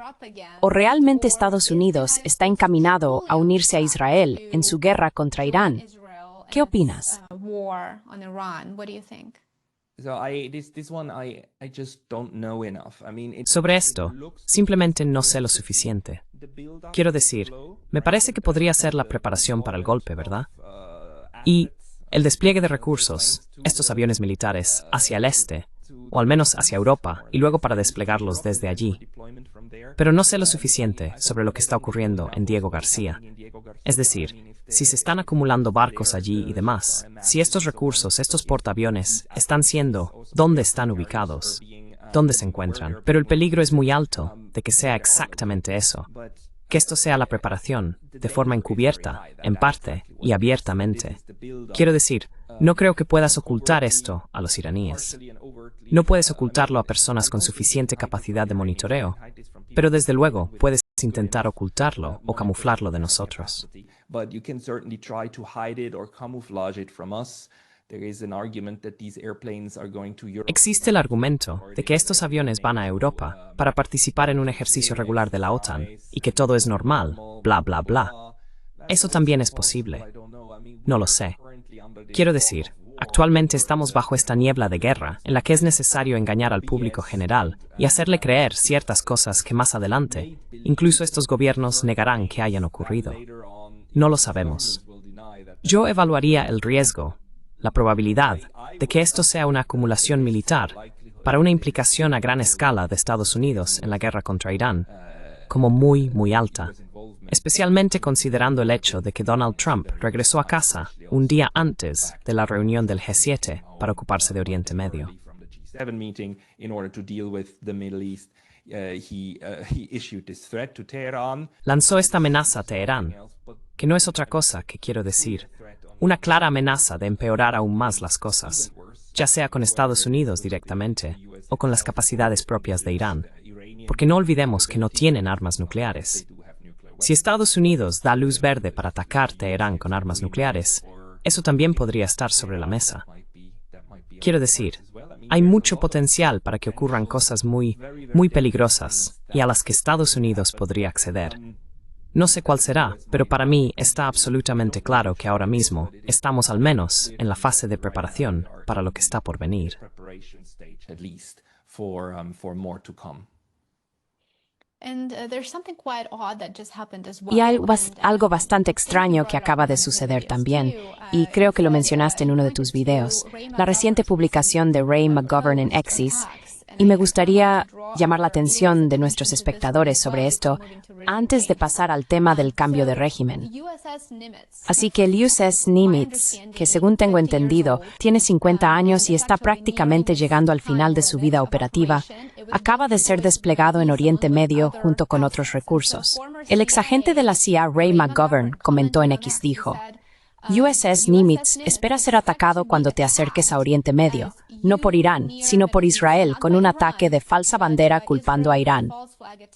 ¿O realmente Estados Unidos está encaminado a unirse a Israel en su guerra contra Irán? ¿Qué opinas? war on Iran? What do you think? So this one I just don't know enough. I mean, Sobre esto, simplemente no sé lo suficiente. Quiero decir, me parece que podría ser la preparación para el golpe, ¿verdad? Y el despliegue de recursos, estos aviones militares, hacia el este, o al menos hacia Europa, y luego para desplegarlos desde allí. Pero no sé lo suficiente sobre lo que está ocurriendo en Diego García. Es decir, si se están acumulando barcos allí y demás, si estos recursos, estos portaaviones, están siendo, ¿dónde están ubicados? ¿Dónde se encuentran? Pero el peligro es muy alto de que sea exactamente eso. Que esto sea la preparación, de forma encubierta, en parte y abiertamente. Quiero decir, no creo que puedas ocultar esto a los iraníes. No puedes ocultarlo a personas con suficiente capacidad de monitoreo, pero desde luego puedes intentar ocultarlo o camuflarlo de nosotros. But you can certainly try to hide it or camouflage it from us. There is an argument that these airplanes are going to Europe. Existe el argumento de que estos aviones van a Europa para participar en un ejercicio regular de la OTAN y que todo es normal, bla, bla, bla. Eso también es posible. No lo sé. Quiero decir, actualmente estamos bajo esta niebla de guerra en la que es necesario engañar al público general y hacerle creer ciertas cosas que más adelante, incluso estos gobiernos negarán que hayan ocurrido. No lo sabemos. Yo evaluaría el riesgo, la probabilidad de que esto sea una acumulación militar para una implicación a gran escala de Estados Unidos en la guerra contra Irán, como muy, muy alta, especialmente considerando el hecho de que Donald Trump regresó a casa un día antes de la reunión del G7 para ocuparse de Oriente Medio. Meeting in order to deal with the Middle East. He issued this threat to Tehran. Lanzó esta amenaza a Teherán, que no es otra cosa que quiero decir, una clara amenaza de empeorar aún más las cosas, ya sea con Estados Unidos directamente o con las capacidades propias de Irán, porque no olvidemos que no tienen armas nucleares. Si Estados Unidos da luz verde para atacar Teherán con armas nucleares, eso también podría estar sobre la mesa. Quiero decir, hay mucho potencial para que ocurran cosas muy, muy peligrosas y a las que Estados Unidos podría acceder. No sé cuál será, pero para mí está absolutamente claro que ahora mismo estamos al menos en la fase de preparación para lo que está por venir. Y hay algo bastante extraño que acaba de suceder también, y creo que lo mencionaste en uno de tus videos, la reciente publicación de Ray McGovern en Exis, y me gustaría llamar la atención de nuestros espectadores sobre esto antes de pasar al tema del cambio de régimen. Así que el USS Nimitz, que según tengo entendido, tiene 50 años y está prácticamente llegando al final de su vida operativa, acaba de ser desplegado en Oriente Medio junto con otros recursos. El exagente de la CIA, Ray McGovern, comentó en X, dijo, USS Nimitz espera ser atacado cuando te acerques a Oriente Medio, no por Irán, sino por Israel, con un ataque de falsa bandera culpando a Irán.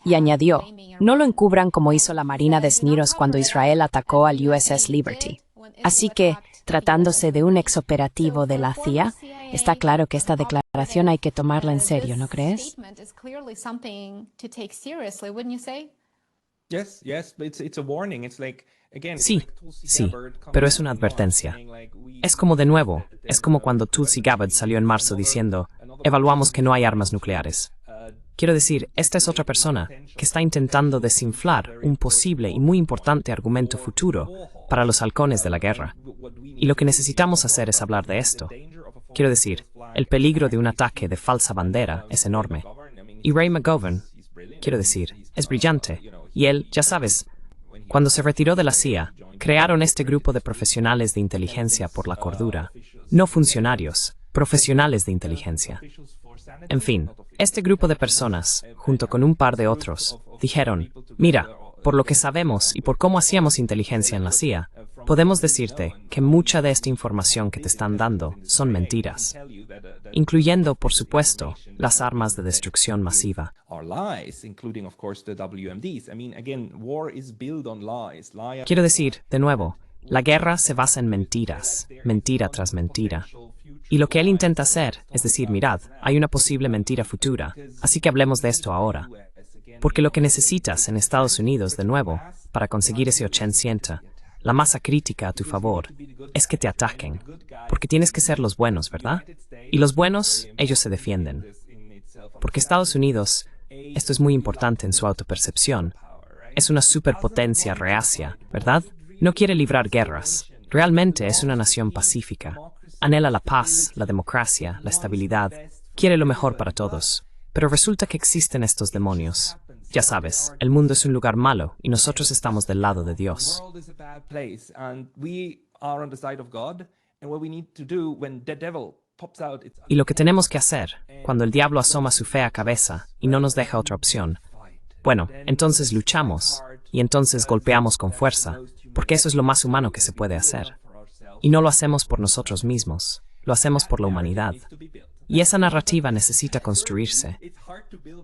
Y añadió, no lo encubran como hizo la Marina de Sniros cuando Israel atacó al USS Liberty. Así que, tratándose de un exoperativo de la CIA, está claro que esta declaración hay que tomarla en serio, ¿no crees? Sí, sí, pero es una advertencia. Es como de nuevo, es como cuando Tulsi Gabbard salió en marzo diciendo, evaluamos que no hay armas nucleares. Quiero decir, esta es otra persona que está intentando desinflar un posible y muy importante argumento futuro para los halcones de la guerra. Y lo que necesitamos hacer es hablar de esto. Quiero decir, el peligro de un ataque de falsa bandera es enorme. Y Ray McGovern, quiero decir, es brillante. Y él, ya sabes, cuando se retiró de la CIA, crearon este grupo de profesionales de inteligencia por la cordura. No funcionarios, profesionales de inteligencia. En fin, este grupo de personas, junto con un par de otros, dijeron, mira, por lo que sabemos y por cómo hacíamos inteligencia en la CIA, podemos decirte que mucha de esta información que te están dando son mentiras, incluyendo, por supuesto, las armas de destrucción masiva. Quiero decir, de nuevo, la guerra se basa en mentiras, mentira tras mentira. Y lo que él intenta hacer es decir, mirad, hay una posible mentira futura, así que hablemos de esto ahora. Porque lo que necesitas en Estados Unidos, de nuevo, para conseguir ese 80%, la masa crítica a tu favor, es que te ataquen. Porque tienes que ser los buenos, ¿verdad? Y los buenos, ellos se defienden. Porque Estados Unidos, esto es muy importante en su autopercepción, es una superpotencia reacia, ¿verdad? No quiere librar guerras. Realmente es una nación pacífica. Anhela la paz, la democracia, la estabilidad. Quiere lo mejor para todos. Pero resulta que existen estos demonios. Ya sabes, el mundo es un lugar malo y nosotros estamos del lado de Dios. Y lo que tenemos que hacer, cuando el diablo asoma su fea cabeza y no nos deja otra opción, bueno, entonces luchamos y entonces golpeamos con fuerza, porque eso es lo más humano que se puede hacer. Y no lo hacemos por nosotros mismos, lo hacemos por la humanidad. Y esa narrativa necesita construirse.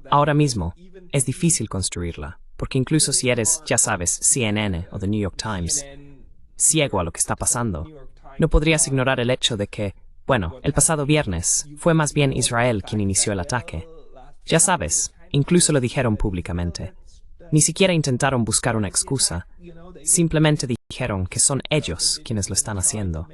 Ahora mismo, es difícil construirla, porque incluso si eres, ya sabes, CNN o The New York Times, ciego a lo que está pasando, no podrías ignorar el hecho de que, bueno, el pasado viernes, fue más bien Israel quien inició el ataque. Ya sabes, incluso lo dijeron públicamente. Ni siquiera intentaron buscar una excusa, simplemente dijeron que son ellos quienes lo están haciendo.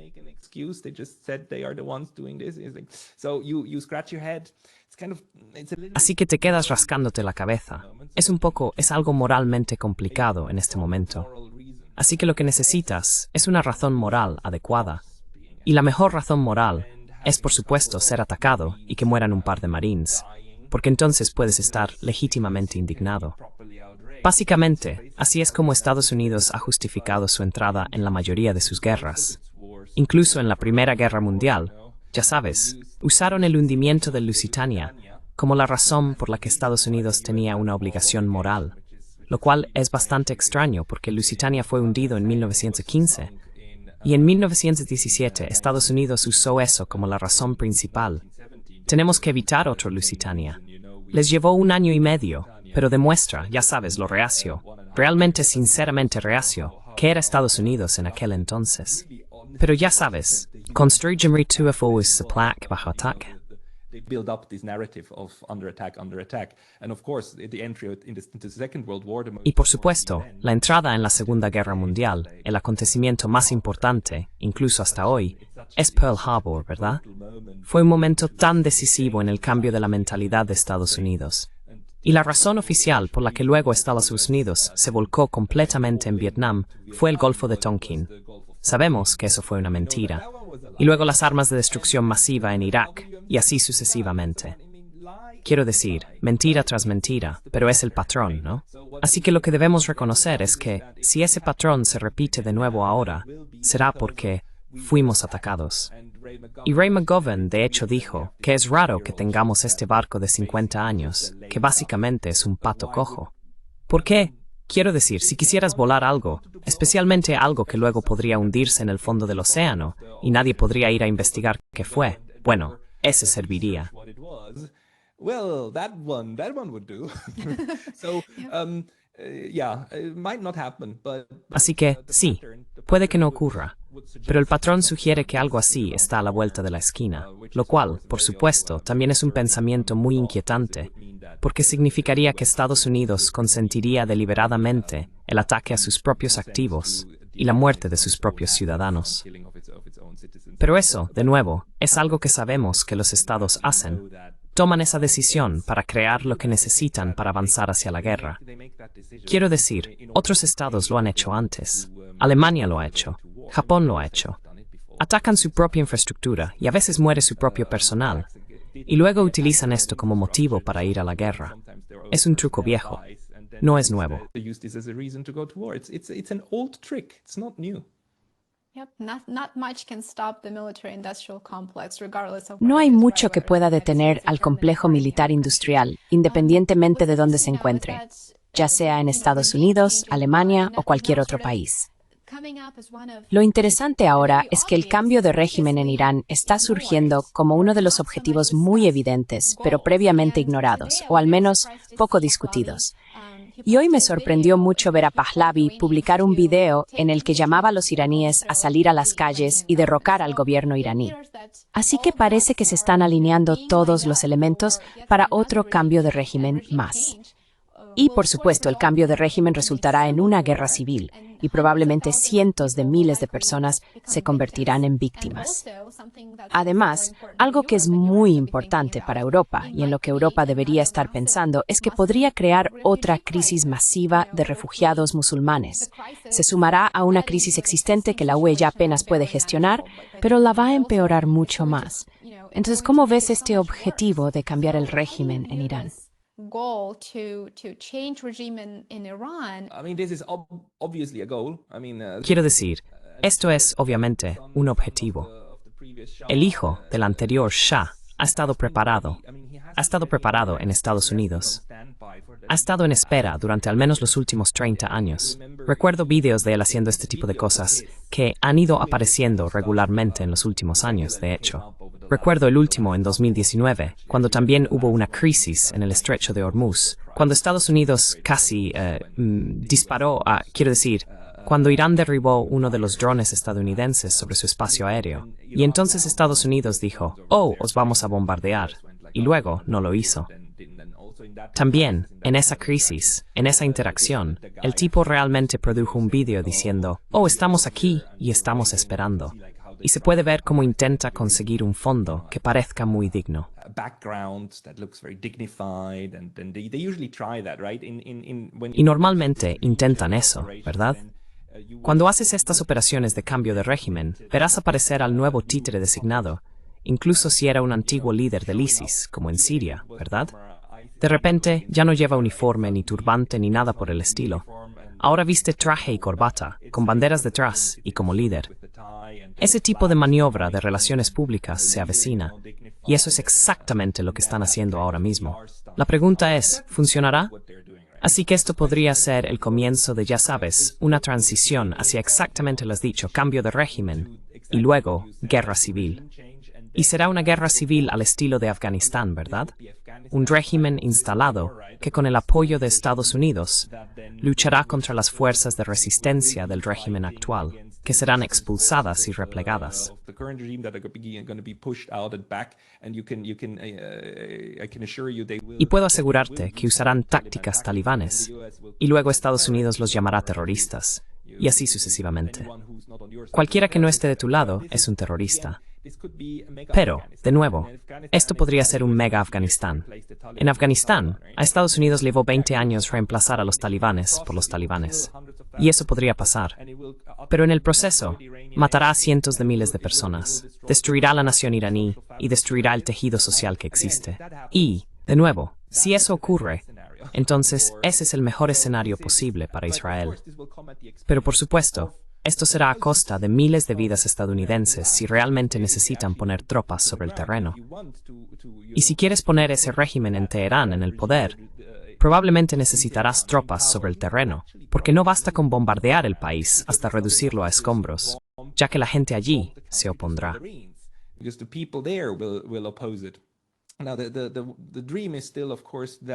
Así que te quedas rascándote la cabeza. Es algo moralmente complicado en este momento. Así que lo que necesitas es una razón moral adecuada. Y la mejor razón moral es, por supuesto, ser atacado y que mueran un par de marines, porque entonces puedes estar legítimamente indignado. Básicamente, así es como Estados Unidos ha justificado su entrada en la mayoría de sus guerras. Incluso en la Primera Guerra Mundial, ya sabes, usaron el hundimiento del Lusitania como la razón por la que Estados Unidos tenía una obligación moral, lo cual es bastante extraño porque el Lusitania fue hundido en 1915, y en 1917 Estados Unidos usó eso como la razón principal. Tenemos que evitar otro Lusitania. Les llevó 1 año y medio, pero demuestra, ya sabes, lo reacio, realmente sinceramente reacio, que era Estados Unidos en aquel entonces. Pero ya sabes, construir UFO es plaque bajo ataque. Y por supuesto, la entrada en la Segunda Guerra Mundial, el acontecimiento más importante, incluso hasta hoy, es Pearl Harbor, ¿verdad? Fue un momento tan decisivo en el cambio de la mentalidad de Estados Unidos. Y la razón oficial por la que luego Estados Unidos se volcó completamente en Vietnam fue el Golfo de Tonkin. Sabemos que eso fue una mentira. Y luego las armas de destrucción masiva en Irak, y así sucesivamente. Quiero decir, mentira tras mentira, pero es el patrón, ¿no? Así que lo que debemos reconocer es que, si ese patrón se repite de nuevo ahora, será porque fuimos atacados. Y Ray McGovern, de hecho, dijo que es raro que tengamos este barco de 50 años, que básicamente es un pato cojo. ¿Por qué? Quiero decir, si quisieras volar algo, especialmente algo que luego podría hundirse en el fondo del océano, y nadie podría ir a investigar qué fue, bueno, ese serviría. Así que, sí, puede que no ocurra, pero el patrón sugiere que algo así está a la vuelta de la esquina, lo cual, por supuesto, también es un pensamiento muy inquietante, porque significaría que Estados Unidos consentiría deliberadamente el ataque a sus propios activos y la muerte de sus propios ciudadanos. Pero eso, de nuevo, es algo que sabemos que los estados hacen, toman esa decisión para crear lo que necesitan para avanzar hacia la guerra. Quiero decir, otros estados lo han hecho antes. Alemania lo ha hecho. Japón lo ha hecho. Atacan su propia infraestructura y a veces muere su propio personal. Y luego utilizan esto como motivo para ir a la guerra. Es un truco viejo. No es nuevo. No hay mucho que pueda detener al complejo militar industrial, independientemente de dónde se encuentre, ya sea en Estados Unidos, Alemania o cualquier otro país. Lo interesante ahora es que el cambio de régimen en Irán está surgiendo como uno de los objetivos muy evidentes, pero previamente ignorados, o al menos poco discutidos. Y hoy me sorprendió mucho ver a Pahlavi publicar un video en el que llamaba a los iraníes a salir a las calles y derrocar al gobierno iraní. Así que parece que se están alineando todos los elementos para otro cambio de régimen más. Y, por supuesto, el cambio de régimen resultará en una guerra civil, y probablemente cientos de miles de personas se convertirán en víctimas. Además, algo que es muy importante para Europa, y en lo que Europa debería estar pensando, es que podría crear otra crisis masiva de refugiados musulmanes. Se sumará a una crisis existente que la UE ya apenas puede gestionar, pero la va a empeorar mucho más. Entonces, ¿cómo ves este objetivo de cambiar el régimen en Irán? Goal to change regime in Iran. Quiero decir, esto es obviamente un objetivo. El hijo del anterior Shah ha estado preparado en Estados Unidos. Ha estado en espera durante al menos los últimos 30 años. Recuerdo vídeos de él haciendo este tipo de cosas que han ido apareciendo regularmente en los últimos años, de hecho. Recuerdo el último en 2019, cuando también hubo una crisis en el estrecho de Hormuz, cuando Estados Unidos casi disparó cuando Irán derribó uno de los drones estadounidenses sobre su espacio aéreo. Y entonces Estados Unidos dijo, «Oh, os vamos a bombardear», y luego no lo hizo. También, en esa crisis, en esa interacción, el tipo realmente produjo un vídeo diciendo, «Oh, estamos aquí y estamos esperando». Y se puede ver cómo intenta conseguir un fondo que parezca muy digno. Y normalmente intentan eso, ¿verdad? Cuando haces estas operaciones de cambio de régimen, verás aparecer al nuevo títere designado, incluso si era un antiguo líder del ISIS, como en Siria, ¿verdad? De repente, ya no lleva uniforme, ni turbante, ni nada por el estilo. Ahora viste traje y corbata, con banderas detrás y como líder. Ese tipo de maniobra de relaciones públicas se avecina, y eso es exactamente lo que están haciendo ahora mismo. La pregunta es, ¿funcionará? Así que esto podría ser el comienzo de, ya sabes, una transición hacia exactamente lo has dicho, cambio de régimen, y luego guerra civil. Y será una guerra civil al estilo de Afganistán, ¿verdad? Un régimen instalado que con el apoyo de Estados Unidos luchará contra las fuerzas de resistencia del régimen actual, que serán expulsadas y replegadas. Y puedo asegurarte que usarán tácticas talibanes, y luego Estados Unidos los llamará terroristas, y así sucesivamente. Cualquiera que no esté de tu lado es un terrorista. Pero, de nuevo, esto podría ser un mega Afganistán. En Afganistán, a Estados Unidos llevó 20 años reemplazar a los talibanes por los talibanes. Y eso podría pasar. Pero en el proceso, matará a cientos de miles de personas, destruirá la nación iraní y destruirá el tejido social que existe. Y, de nuevo, si eso ocurre, entonces ese es el mejor escenario posible para Israel. Pero por supuesto, esto será a costa de miles de vidas estadounidenses si realmente necesitan poner tropas sobre el terreno. Y si quieres poner ese régimen en Teherán en el poder, probablemente necesitarás tropas sobre el terreno, porque no basta con bombardear el país hasta reducirlo a escombros, ya que la gente allí se opondrá.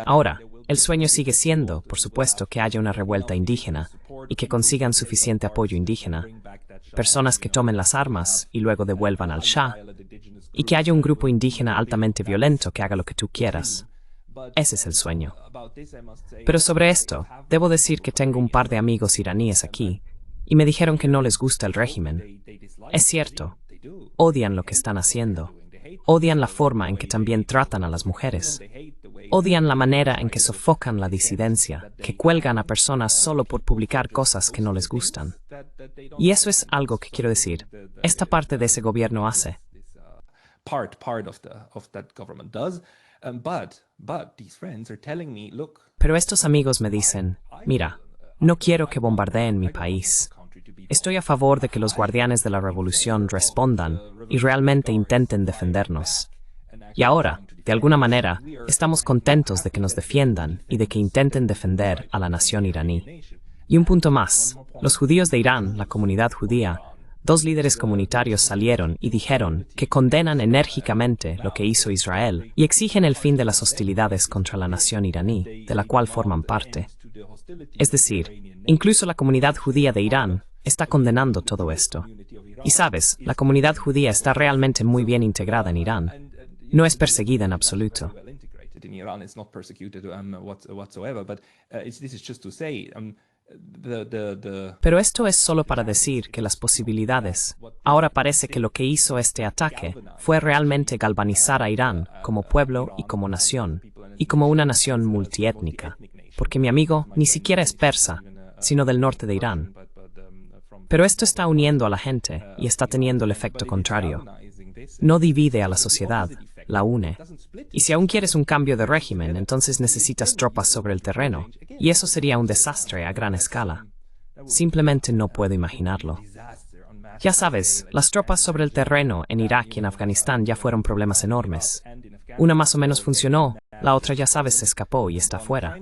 Ahora, el sueño sigue siendo, por supuesto, que haya una revuelta indígena y que consigan suficiente apoyo indígena, personas que tomen las armas y luego devuelvan al Shah, y que haya un grupo indígena altamente violento que haga lo que tú quieras. Ese es el sueño. Pero sobre esto, debo decir que tengo un par de amigos iraníes aquí, y me dijeron que no les gusta el régimen. Es cierto, odian lo que están haciendo. odian la forma en que también tratan a las mujeres. Odian la manera en que sofocan la disidencia, que cuelgan a personas solo por publicar cosas que no les gustan. Y eso es algo que quiero decir, esta parte de ese gobierno hace. Pero estos amigos me dicen, mira, no quiero que bombardeen mi país. Estoy a favor de que los guardianes de la revolución respondan y realmente intenten defendernos. Y ahora, de alguna manera, estamos contentos de que nos defiendan y de que intenten defender a la nación iraní. Y un punto más, los judíos de Irán, la comunidad judía, 2 líderes comunitarios salieron y dijeron que condenan enérgicamente lo que hizo Israel y exigen el fin de las hostilidades contra la nación iraní, de la cual forman parte. Es decir, incluso la comunidad judía de Irán está condenando todo esto. Y sabes, la comunidad judía está realmente muy bien integrada en Irán. No es perseguida en absoluto. Pero esto es solo para decir que las posibilidades. Ahora parece que lo que hizo este ataque fue realmente galvanizar a Irán como pueblo y como nación, y como una nación multiétnica, porque mi amigo ni siquiera es persa, sino del norte de Irán. Pero esto está uniendo a la gente y está teniendo el efecto contrario. No divide a la sociedad, la une. Y si aún quieres un cambio de régimen, entonces necesitas tropas sobre el terreno, y eso sería un desastre a gran escala. Simplemente no puedo imaginarlo. Ya sabes, las tropas sobre el terreno en Irak y en Afganistán ya fueron problemas enormes. Una más o menos funcionó, la otra ya sabes se escapó y está fuera.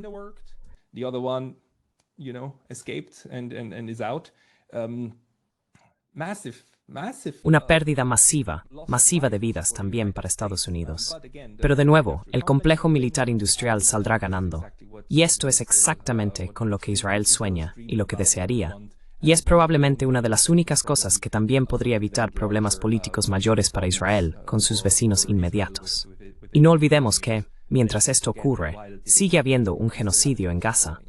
Una pérdida masiva de vidas también para Estados Unidos. Pero de nuevo, el complejo militar industrial saldrá ganando. Y esto es exactamente con lo que Israel sueña y lo que desearía. Y es probablemente una de las únicas cosas que también podría evitar problemas políticos mayores para Israel con sus vecinos inmediatos. Y no olvidemos que, mientras esto ocurre, sigue habiendo un genocidio en Gaza.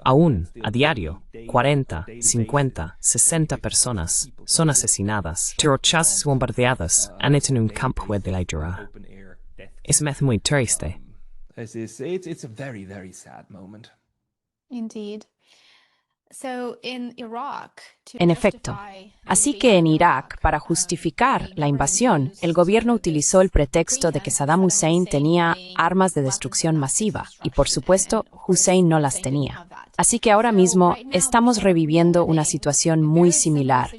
Aún, a diario, 40, 50, 60 personas son asesinadas, terroristas bombardeadas en un campo de la guerra. Es muy triste. En efecto. Así que en Irak, para justificar la invasión, el gobierno utilizó el pretexto de que Saddam Hussein tenía armas de destrucción masiva, y por supuesto, Hussein no las tenía. Así que ahora mismo estamos reviviendo una situación muy similar,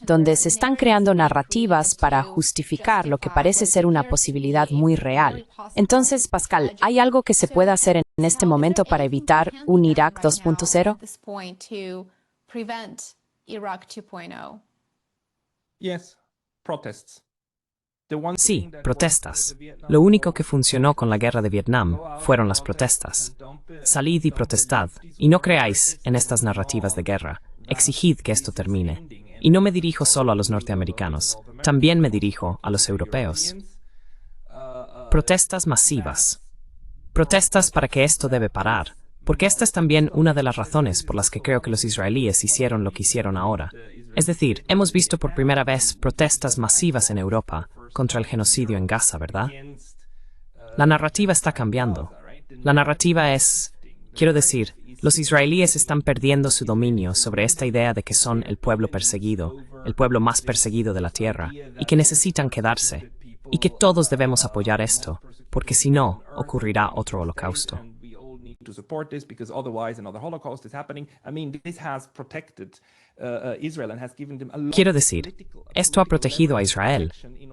donde se están creando narrativas para justificar lo que parece ser una posibilidad muy real. Entonces, Pascal, ¿hay algo que se pueda hacer en este momento para evitar un Irak 2.0? Sí, protestas. Lo único que funcionó con la guerra de Vietnam fueron las protestas. Salid y protestad, y no creáis en estas narrativas de guerra. Exigid que esto termine. Y no me dirijo solo a los norteamericanos, también me dirijo a los europeos. Protestas masivas. Protestas para que esto debe parar, porque esta es también una de las razones por las que creo que los israelíes hicieron lo que hicieron ahora. Es decir, hemos visto por primera vez protestas masivas en Europa contra el genocidio en Gaza, ¿verdad? La narrativa está cambiando. La narrativa es, quiero decir, los israelíes están perdiendo su dominio sobre esta idea de que son el pueblo perseguido, el pueblo más perseguido de la tierra, y que necesitan quedarse, y que todos debemos apoyar esto, porque si no, ocurrirá otro holocausto. Quiero decir, esto ha protegido a Israel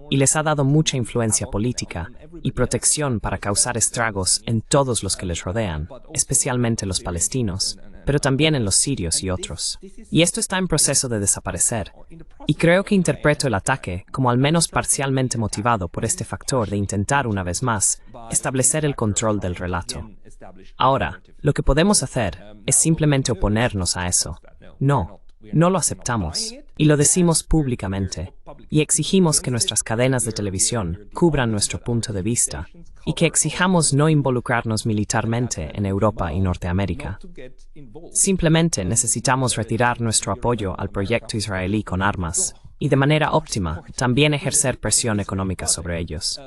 y les ha dado mucha influencia política y protección para causar estragos en todos los que les rodean, especialmente los palestinos, pero también en los sirios y otros. Y esto está en proceso de desaparecer. Y creo que interpreto el ataque como al menos parcialmente motivado por este factor de intentar una vez más establecer el control del relato. Ahora, lo que podemos hacer es simplemente oponernos a eso. No lo aceptamos, y lo decimos públicamente, y exigimos que nuestras cadenas de televisión cubran nuestro punto de vista, y que exijamos no involucrarnos militarmente en Europa y Norteamérica. Simplemente necesitamos retirar nuestro apoyo al proyecto israelí con armas, y de manera óptima también ejercer presión económica sobre ellos.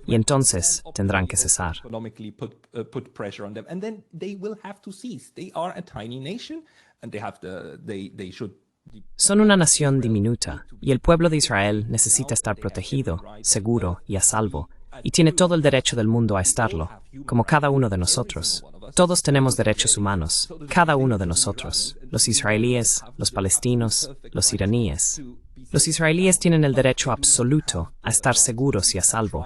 Y entonces tendrán que cesar. Economically put pressure on them, and then they will have to cease. They are a tiny nation, and they should. Son una nación diminuta, y el pueblo de Israel necesita estar protegido, seguro y a salvo, y tiene todo el derecho del mundo a estarlo, como cada uno de nosotros. Todos tenemos derechos humanos, cada uno de nosotros, los israelíes, los palestinos, los iraníes. Los israelíes tienen el derecho absoluto a estar seguros y a salvo,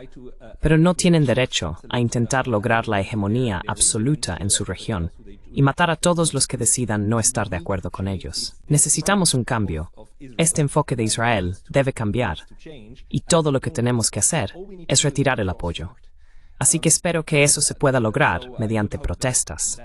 pero no tienen derecho a intentar lograr la hegemonía absoluta en su región y matar a todos los que decidan no estar de acuerdo con ellos. Necesitamos un cambio. Este enfoque de Israel debe cambiar, y todo lo que tenemos que hacer es retirar el apoyo. Así que espero que eso se pueda lograr mediante protestas.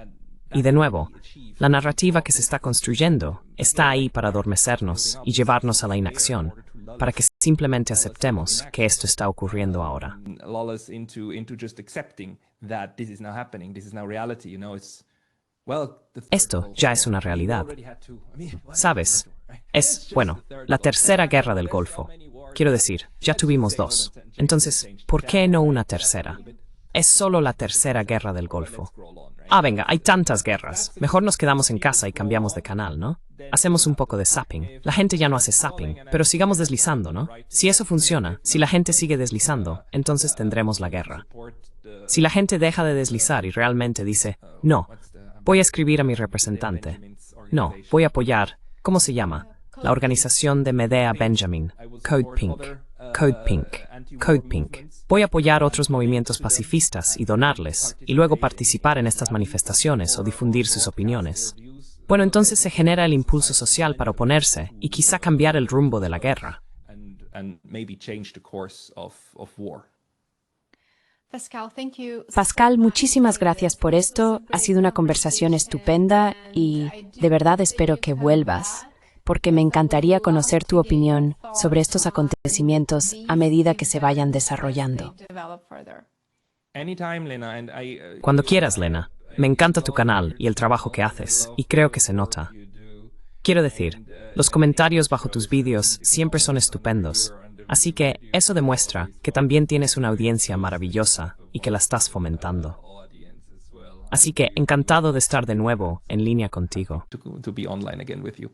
Y de nuevo, la narrativa que se está construyendo está ahí para adormecernos y llevarnos a la inacción, para que simplemente aceptemos que esto está ocurriendo ahora. Lull us into just accepting that this is now happening, this is now reality, you know, it's, well, Esto ya es una realidad. ¿Sabes? Es, bueno, la tercera guerra del Golfo. Quiero decir, ya tuvimos dos. Entonces, ¿por qué no una tercera? Es solo la tercera guerra del Golfo. Ah, venga, hay tantas guerras. Mejor nos quedamos en casa y cambiamos de canal, ¿no? Hacemos un poco de zapping. La gente ya no hace zapping, pero sigamos deslizando, ¿no? Si eso funciona, si la gente sigue deslizando, entonces tendremos la guerra. Si la gente deja de deslizar y realmente dice, no, voy a escribir a mi representante. No, voy a apoyar, ¿cómo se llama? La organización de Medea Benjamin, Code Pink. Code Pink. Code Pink. Voy a apoyar otros movimientos pacifistas y donarles, y luego participar en estas manifestaciones o difundir sus opiniones. Bueno, entonces se genera el impulso social para oponerse y quizá cambiar el rumbo de la guerra. and maybe change the course of war. Pascal, muchísimas gracias por esto. Ha sido una conversación estupenda y de verdad espero que vuelvas, porque me encantaría conocer tu opinión sobre estos acontecimientos a medida que se vayan desarrollando. Anytime, Lena, and Cuando quieras, Lena. Me encanta tu canal y el trabajo que haces, y creo que se nota. Quiero decir, los comentarios bajo tus vídeos siempre son estupendos, así que eso demuestra que también tienes una audiencia maravillosa y que la estás fomentando. Así que encantado de estar de nuevo en línea contigo. to be online again with you.